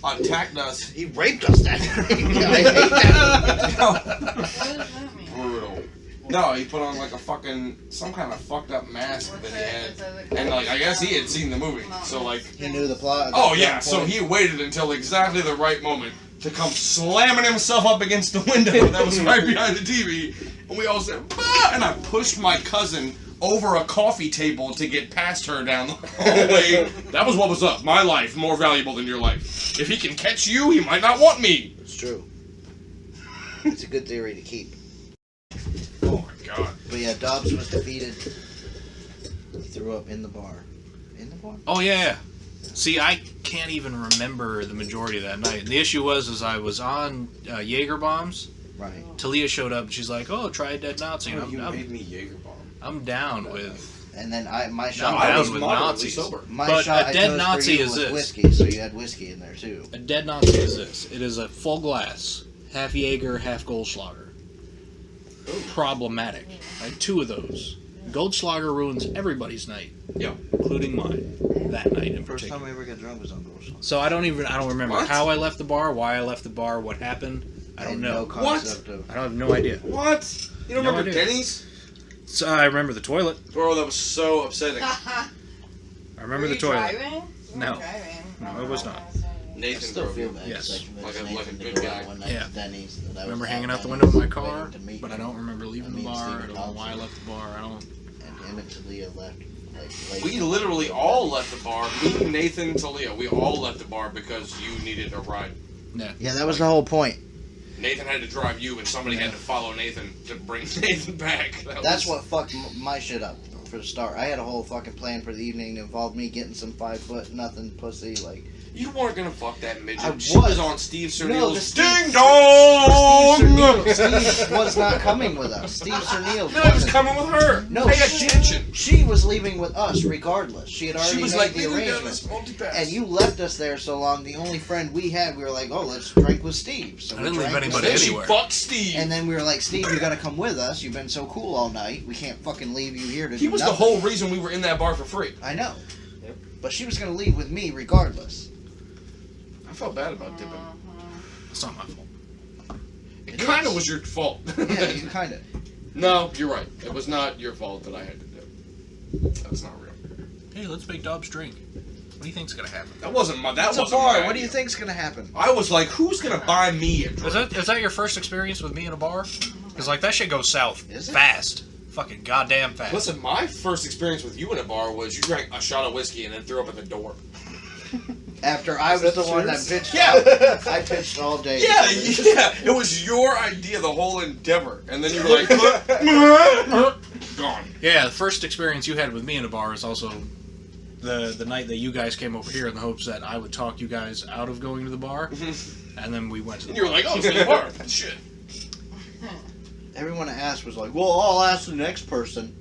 attacked us. He raped us that night. I hate that. What does that mean? Brutal. No, he put on like a fucking, some kind of fucked up mask that he had. And like, I guess he had seen the movie. So like, He knew the plot. at oh that yeah, so point. he waited until exactly the right moment to come slamming himself up against the window that was right behind the TV. And we all said, "Bah!" And I pushed my cousin over a coffee table to get past her down the hallway. That was what was up. My life, more valuable than your life. If he can catch you, he might not want me. It's true. It's a good theory to keep. Oh my god. But yeah, Dobbs was defeated. He threw up in the bar. In the bar? Oh yeah. See, I can't even remember the majority of that night. And the issue was I was on Jaeger bombs. Right. Talia showed up and she's like, "Oh, try a dead Nazi." And You made me Jaeger bomb. I'm down with. And then my I'm shot. down with Nazis. sober. My But shot a I dead chose Nazi for you is was this. whiskey, so you had whiskey in there too. A dead Nazi is this. It is a full glass, half Jaeger, half Goldschlager. Problematic. I had 2 of those. Goldschlager ruins everybody's night. Yeah. Including mine. That night in First time particular. we ever got drunk was on Goldschlager. So I don't remember What? how I left the bar, why I left the bar, what happened. I don't know. No concept of. I don't have no idea. What? You don't No remember idea. Denny's? So I remember the toilet. Bro, that was so upsetting. I remember Were the you toilet. Driving? You No. were driving. No, it was not. I Nathan still drove feel you. bad. Yes. because I convinced Like a Nathan to good go guy. out one night Yeah. to Denny's that I I remember was hanging at out the Denny's window of my waiting car, to meet but I him, don't remember leaving the Me and bar. I Steven don't know why I Thompson. left the bar. I don't. and him and Talia left. Like, late We literally all left the bar. Me, Nathan, Talia. We all left the bar because you needed a ride. Yeah, that was the whole point. Nathan had to drive you, and somebody had to follow Nathan to bring Nathan back. That's what fucked my shit up for the start. I had a whole fucking plan for the evening that involved me getting some 5' nothing pussy. Like, You weren't gonna fuck that midget. I She was. was on Steve No, Cernil's the Steve- Ding Dong! Steve was not coming with us. Steve Cernil No, he was wasn't. coming with her. No, Pay she- attention. She was leaving with us regardless. She had already She was made like, the "We down arrangement. this multi-pass." And you left us there so long. The only friend we had, we were like, oh, let's drink with Steve. So I we didn't leave drank with anybody Then Steve. she anywhere. fucked Steve. And then we were like, Steve, you gotta come with us. You've been so cool all night. We can't fucking leave you here to He do was nothing. the whole reason we were in that bar for free. I know. Yep. But she was gonna leave with me regardless. I felt bad about dipping. It's not my fault. It It kind of is. was your fault. Yeah, you kind of. No, you're right. It was not your fault that I had to dip. That's not real. Hey, let's make Dobbs drink. What do you think's gonna happen? That wasn't my. That It's a wasn't bar. my What do you idea. think's gonna happen? I was like, who's gonna buy me a drink? Is that your first experience with me in a bar? Because like that shit goes south Is it? fast, fucking goddamn fast. Listen, my first experience with you in a bar was you drank a shot of whiskey and then threw up at the door. After I was the one that pitched. Yeah. I pitched all day. Yeah, yeah. It was your idea, the whole endeavor, and then you were like, gone. Yeah, the first experience you had with me in a bar is also the night that you guys came over here in the hopes that I would talk you guys out of going to the bar, and then we went to the And you were bar. like, oh, it's in the bar. Shit. Everyone I asked was like, well, I'll ask the next person.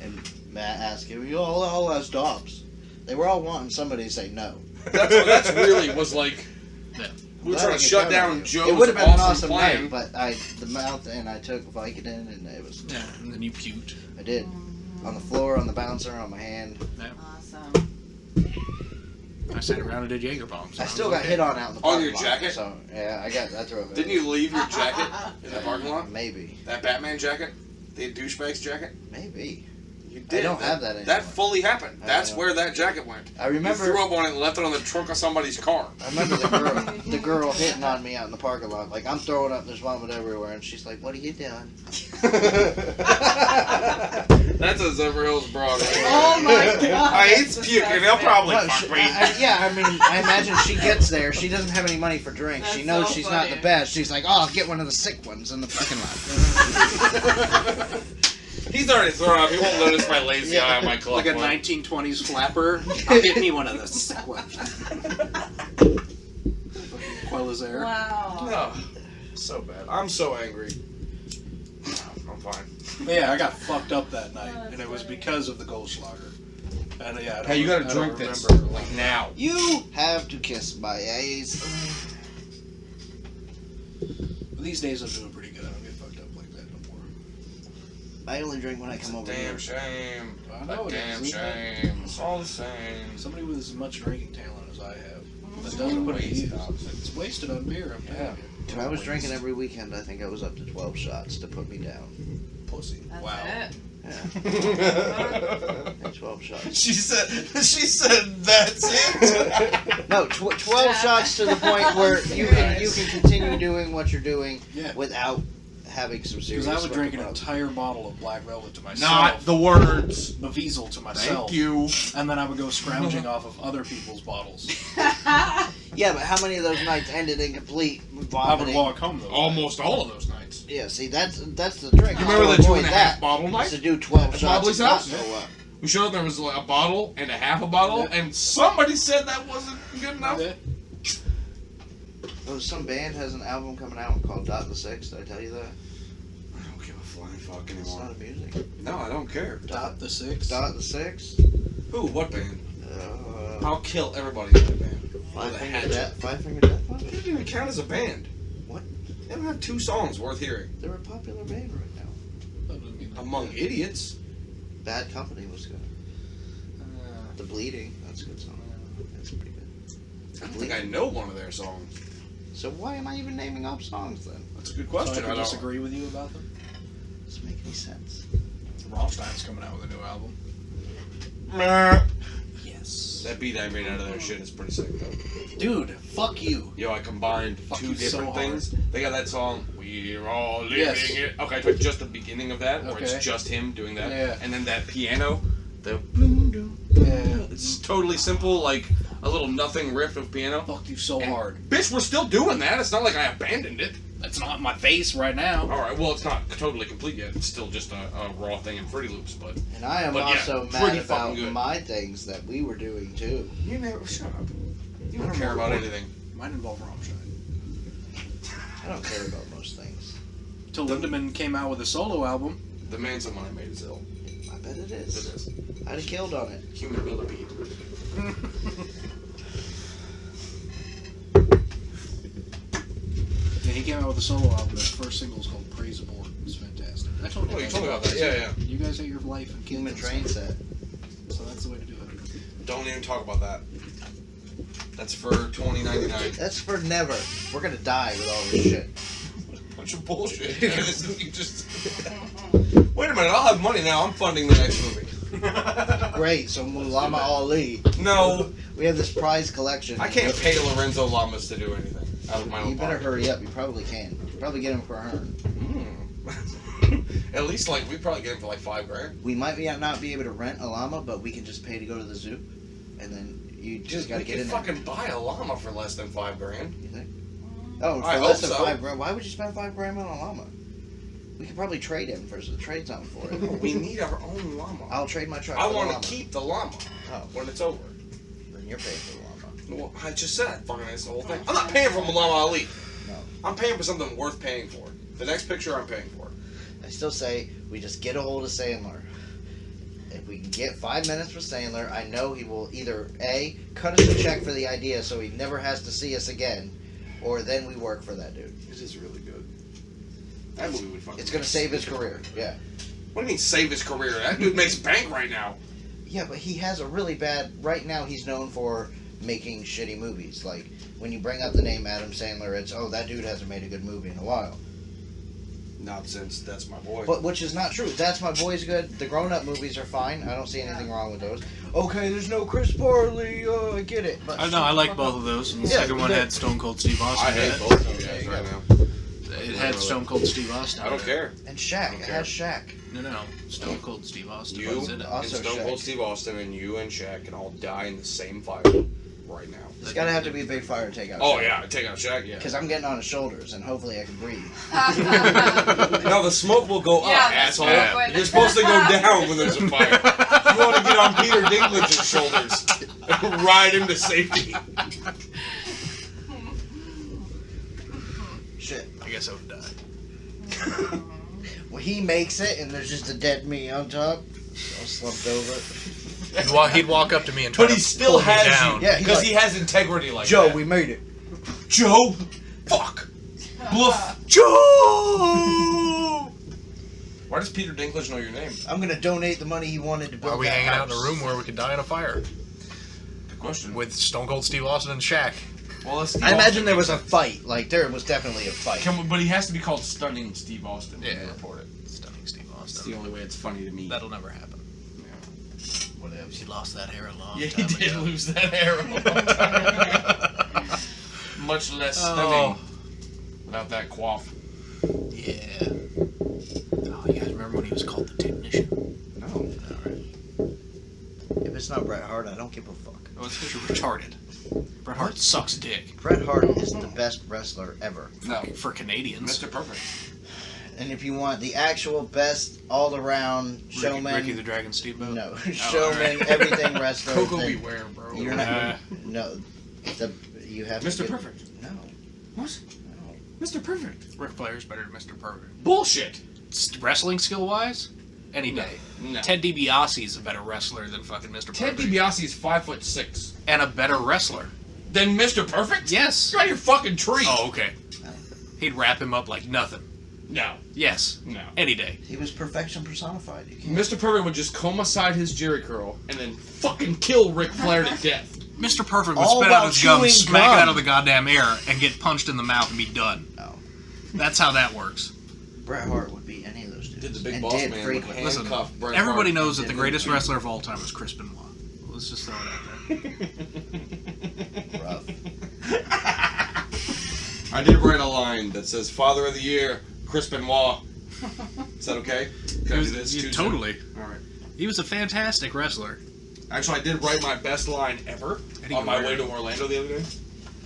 And Matt asked him, I'll ask Dobbs. They were all wanting somebody to say no. That's really was like. Yeah. We were Glad trying I to could shut go down you. Joe's It would have been an awesome plan. night, but the mouth and I took Vicodin and it was. Yeah, and then you puked. I did. On the floor, on the bouncer, on my hand. Awesome. I sat around and did Jaeger bombs. I still got hit on out in the On parking your lot, jacket? So yeah, I threw it. Didn't you leave your jacket in the parking lot? Maybe. That Batman jacket? The douchebag's jacket? Maybe. You did. don't have that anymore. That fully happened. I That's know. where that jacket went. I remember. You threw up on it and left it on the trunk of somebody's car. I remember the girl hitting on me out in the parking lot. Like, I'm throwing up, there's vomit everywhere, and she's like, what are you doing? That's a Zephyr Hills broad. Right Oh my god. I hate puking. They'll probably No, fuck me. I mean, I imagine she gets there, she doesn't have any money for drinks. She That's knows so she's not funny. the best. She's like, oh, I'll get one of the sick ones in the parking lot. He's already thrown up. He won't notice my lazy eye on my club. Like a one. 1920s flapper. I'll get me one of those sick ones. Quell there. Wow. Oh, so bad. I'm so angry. I'm fine. But yeah, I got fucked up that night, and it was because of the Goldschlager. And yeah, I don't, Hey, you gotta I don't drink this. remember. Like now. You have to kiss my ass. These days I'm doing pretty good. I don't get fucked up like that no more. I only drink when I come over Damn here. shame. I know A it damn is. shame. It's all the same. Somebody with as much drinking talent as I have. That doesn't put it to Waste, use. Dobbs. It's wasted on beer, I'm telling you. When I was drinking every weekend, I think I was up to 12 shots to put me down. Pussy. That's Wow. it. Yeah, 12 shots. She said that's it. No, 12 shots to the point where you can continue doing what you're doing Yeah. without having some serious. Because I would drink an fucking entire bottle of Black Velvet to myself. Not the words. Beviesel to myself. Thank you. And then I would go scrounging off of other people's bottles. Yeah, but how many of those nights ended in complete I would vomiting? walk home though. Almost all of those nights. Yeah, see, that's the trick. You remember To the avoid 2.5 that. bottle Is night? to do 12 At shots. Mobley's of house? vodka. What? We showed up, there was like a bottle and a half a bottle, and somebody said that wasn't good enough. Yeah. Oh, some band has an album coming out called Dot the Six. Did I tell you that? I don't give a flying fuck It's anymore. not a music. No, I don't care. Dot the six. Dot the Six. Who? What band? Uh, I'll kill everybody in that band. Five Finger Hatchet. Death. Five Finger Death Punch. It doesn't even count as a band. What? They don't have 2 songs worth hearing. They're a popular band right now. That doesn't mean that. Among idiots. Bad Company was good. The Bleeding. That's a good song. That's pretty good. I don't think I know one of their songs. So why am I even naming off songs then? That's a good So question. I could disagree with you about them. Doesn't make any sense. Rammstein's coming out with a new album. Yes. That beat I made out of their shit is pretty sick though. Dude, fuck you. Yo, I combined Fuck 2 you so different hard. things. They got that song, We're All Living Yes. It. Okay, I took just the beginning of that, where Okay. it's just him doing that. Yeah. And then that piano, the Yeah. it's totally simple, like a little nothing riff of piano. Fucked you so And, hard. Bitch, we're still doing that. It's not like I abandoned it. That's not my face right now. Alright, well, it's not totally complete yet. It's still just a raw thing in Fruity Loops, but... And I am But yeah, also pretty mad fucking about good. my things that we were doing too. You never... Shut up. You don't care about anything. Mine involve Rammstein. I don't care about most things. Till Lindemann came out with a solo album. The Manson one I made is ill. I bet it It is. is. I'd have killed on it. Human millipede. Yeah, he came out with a solo album. His first single is called Praise Abort. It's fantastic. I told you, Oh, you guys told me about that. this. Yeah, yeah. You guys hate your life and kids Human and train stuff. set. So that's the way to do it. Don't even talk about that. That's for $20.99. That's for never. We're gonna die with all this shit. Bunch of bullshit. You just... Wait a minute, I'll have money now. I'm funding the next movie. Great. So Mulama Ali. No, We have this prize collection. I can't pay Lorenzo Lamas to do anything out of my own You better pocket. hurry up. You probably can. You probably get him for her. At least, like, we probably get him for like $5,000. We might not be able to rent a llama, but we can just pay to go to the zoo, and then you just gotta we get could in there. fucking buy a llama for less than $5,000. You think? Oh, for I less hope than so. $5,000. Why would you spend $5,000 on a llama? We could probably trade him for trade something for it. We need our own llama. I'll trade my truck. I for the want llama. to keep the llama Oh, when it's over. then you're paying for the llama. Well, I just said fucking that's the whole thing. I'm not paying for Muhammad Ali. No. I'm paying for something worth paying for. The next picture I'm paying for. I still say we just get a hold of Sandler. If we can get 5 minutes with Sandler, I know he will either A, cut us a check for the idea so he never has to see us again, or then we work for that dude. It is really good. That movie would fucking. It's gonna save his career. Yeah. What do you mean save his career? That dude makes bank right now. Yeah, but he has a really bad. Right now, he's known for making shitty movies. Like when you bring up the name Adam Sandler, it's that dude hasn't made a good movie in a while. Not since That's My Boy. But which is not true. That's My Boy's good. The grown-up movies are fine. I don't see anything wrong with those. Okay, there's no Chris Farley. I get it. But I know, I like both of those. And the Yeah, second one but- had Stone Cold Steve Austin. I in hate it. both of you There guys you right go. now. It had Stone Cold Steve Austin. I don't in it. care. And Shaq. It has Shaq. No. Stone Cold Steve Austin You was in it. and Also Stone Cold Shaq. Steve Austin and you and Shaq can all die in the same fire right now. It's gotta have to be a big fire to take out. Oh yeah, take out Shaq, yeah. Because I'm getting on his shoulders, and hopefully I can breathe. No, the smoke will go up, Yeah, the asshole. smoke would- You're supposed to go down when there's a fire. You want to get on Peter Dinklage's shoulders and ride him to safety. Shit. I guess I would die. Well, he makes it, and there's just a dead me on top, all slumped over. He'd walk up to me and try But he to still pull me has down. you. Yeah, he's Because like, he has integrity like Joe, that. we made it. Joe? Fuck. Bluff. Joe! Why does Peter Dinklage know your name? I'm gonna donate the money he wanted to Why build are we that hanging out in a house. room where we could die in a fire? Good question. With Stone Cold Steve Austin and Shaq. Well, let's I imagine there was a fight. Like, there was definitely a fight. But he has to be called Stunning Steve Austin when you Yeah. report it. Stunning Steve It's the Austin. only way it's funny to me. That'll never happen. Whatever. He lost that hair a long Yeah, time he did ago. lose that hair a long time ago. Much less stunning Oh. without that quaff. Yeah. Oh, you guys remember when he was called the Technician? No. Alright. If it's not Bret Hart, I don't give a fuck. Oh, it's because you're retarded. Bret Hart sucks dick. Bret Hart is the best wrestler ever. No. For Canadians. Mr. Perfect. And if you want the actual best all-around showman, Ricky the Dragon Steamboat? no, Oh, showman, alright. everything wrestler. Coco then Beware, bro. You're not. No, you have to. Mr. get- Perfect. No, What? no. Mr. Perfect. Ric Flair's better than Mr. Perfect. Bullshit. Wrestling skill-wise? Any No. day. No. Ted DiBiase's a better wrestler than fucking Mr. Ted Perfect. DiBiase is 5'6". And a better wrestler. Then Mr. Perfect? Yes. You're out of your fucking tree. Oh, okay. He'd wrap him up like nothing. No. Yes. No. Any day. He was perfection personified. You can't. Mr. Perfect would just comb aside his Jerry curl and then fucking kill Ric Flair to death. Mr. Perfect would All spit out while his gum, chewing smack gum. it out of the goddamn air, and get punched in the mouth and be done. No. That's how that works. Bret Hart would be any of those dudes. Did the big and boss did man frequently. Listen, handcuff Bret Everybody Hart? knows that the Did greatest movie. wrestler of all time was Chris Benoit. Let's just throw it out there. Rough. I did write a line that says Father of the Year, Chris Benoit. Is that okay? Can I do this? Too soon? Totally. Alright. He was a fantastic wrestler. Actually, I did write my best line ever Eddie on my Guerrero. way to Orlando the other day.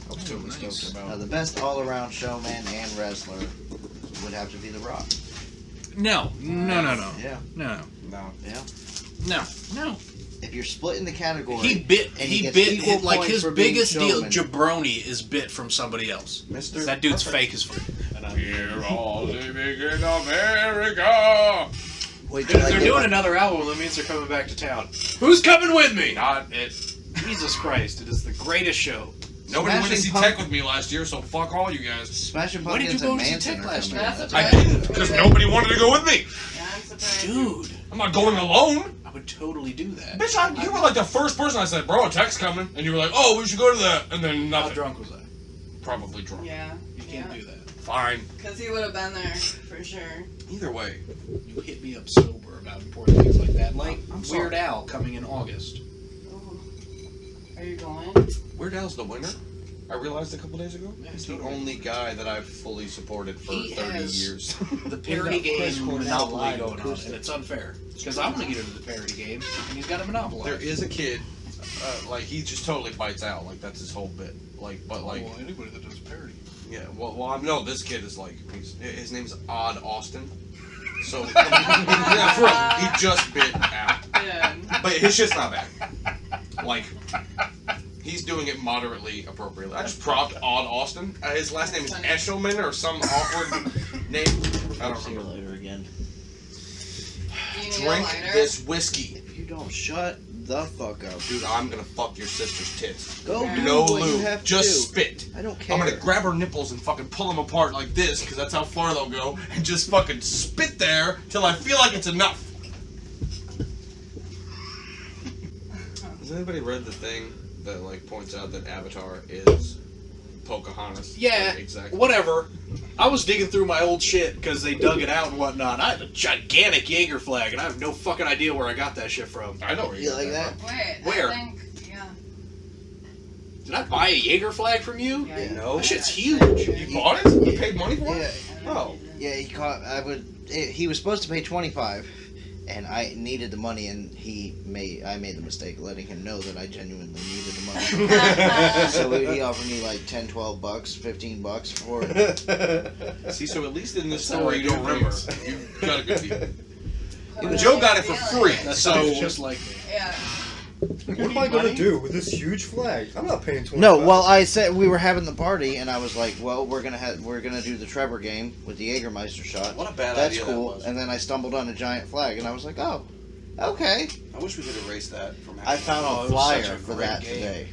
I was totally Nice. stoked Now, about. the best all-around showman and wrestler would have to be The Rock. No. No. Yeah. No. No. Yeah. No. No. If you're splitting the category, He bit. And he He gets bit. equal Like points his for being biggest deal, showman. jabroni, is bit from somebody else. Mr. That dude's Perfect. fake as fuck. We're all living in America. wait If till I they're get doing my- another album, that means they're coming back to town. Who's coming with me? Not it. Jesus Christ! It is the greatest show. Nobody went to Smashing see Pump- Tech with me last year, so fuck all you guys. Smashing Why did Pumpkins you go and to see Manson Tech are last coming year? out. That's I Right. didn't, because nobody wanted to go with me. Yeah, I'm surprised. Dude, I'm not going alone. I would totally do that. Bitch, you were like the first person I said, bro, Tech's coming. And you were like, oh, we should go to that. And then How nothing. drunk was I? Probably drunk. Yeah. You can't do that. Fine. Because he would have been there for sure. Either way. You hit me up sober about important things like that. Like I'm sorry. Weird Al coming in August. Oh. Are you going? Weird Al's the winner. I realized a couple days ago. Yeah, He's the totally. only guy that I've fully supported for He 30 has- years. The parody Chris game Cornell monopoly live going on, acoustic. and it's unfair. Because I want to get into the parody game, and he's got a monopoly. There is a kid, like, he just totally bites out. Like, that's his whole bit. Like, but, like, well, anybody that does parody. yeah, well, I know this kid is, like, his name's Odd Austin. So, yeah, for real, he just bit out. Yeah. But his shit's not bad. Like, he's doing it moderately appropriately. I just propped Odd Austin. His last name is Eshelman or some awkward name. I don't See you remember. later again. Do you need a Drink lighter? this whiskey. If you don't shut the fuck up, Dude, I'm gonna fuck your sister's tits. go do No what you lube, have to just do. spit. I don't care. I'm gonna grab her nipples and fucking pull them apart like this, because that's how far they'll go, and just fucking spit there till I feel like it's enough. Has anybody read the thing that like points out that Avatar is Pocahontas? Yeah, Like, exactly. whatever. I was digging through my old shit because they dug it out and whatnot. I have a gigantic Jaeger flag, and I have no fucking idea where I got that shit from. I know where You got like that? Wait. Where? I think, yeah. Did I buy a Jaeger flag from you? Yeah. Yeah. No. That shit's huge. You bought it? You paid money for it? Yeah, Oh. yeah. He caught. He was supposed to pay 25, and I needed the money, and I made the mistake of letting him know that I genuinely needed the money. So he offered me like $10, $12, $15 for it. See, so at least in this That's how story I you do don't remember. things. You got a good deal. What Joe was got your it for feeling? free. That So sounds just like me. Yeah. What am I gonna do with this huge flag? I'm not paying 20. No, well, I said we were having the party, and I was like, "Well, we're gonna do the Trevor game with the Jägermeister shot. what a bad That's idea cool." that was. And then I stumbled on a giant flag, and I was like, "Oh, okay." I wish we could erase that from I happening. found Oh, a it was flyer such a for great that game. today.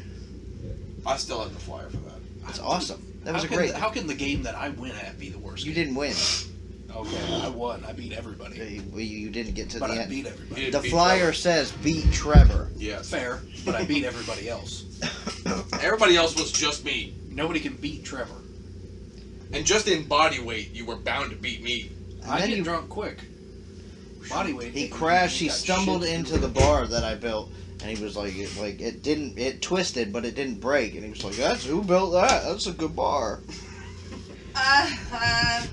I still have the flyer for that. It's awesome. That was How a can great. How can the game that I win at be the worst? You game? didn't win. Okay, I won. I beat everybody. You didn't get to But the I end. beat everybody. You The beat flyer Trevor. says beat Trevor. Yes. Fair, but I beat everybody else. Everybody else was just me. Nobody can beat Trevor. And just in body weight, you were bound to beat me. And I then get you- drunk quick. Body weight. He ain't crashed. He got stumbled shit to do into with the it. bar that I built, and he was like, it twisted, but it didn't break. And he was like, "That's who built that? That's a good bar."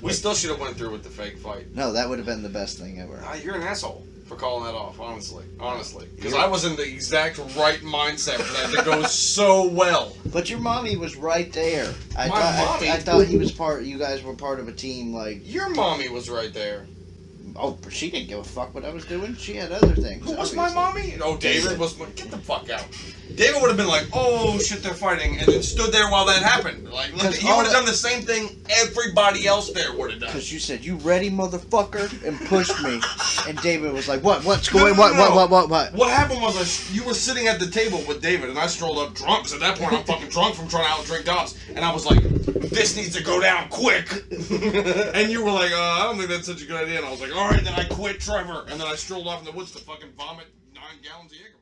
We We still should have went through with the fake fight. No, that would have been the best thing ever. You're an asshole for calling that off, honestly. Because I was in the exact right mindset for that to go so well. But your mommy was right there. I mommy? thought he was you guys were part of a team, like... Your mommy was right there. Oh, but she didn't give a fuck what I was doing. She had other things. Who was obviously. my mommy? Oh, David was... Get the fuck out. David would have been like, oh, shit, they're fighting, and then stood there while that happened. Like, he would have done the same thing everybody else there would have done. Because you said, you ready, motherfucker? And pushed me. And David was like, what's No, going no, no. What? What happened was you were sitting at the table with David, and I strolled up drunk, because at that point I'm fucking drunk from trying to outdrink Dobbs. And I was like, this needs to go down quick. And you were like, I don't think that's such a good idea. And I was like, all right, then I quit Trevor. And then I strolled off in the woods to fucking vomit 9 gallons of Jägermeister.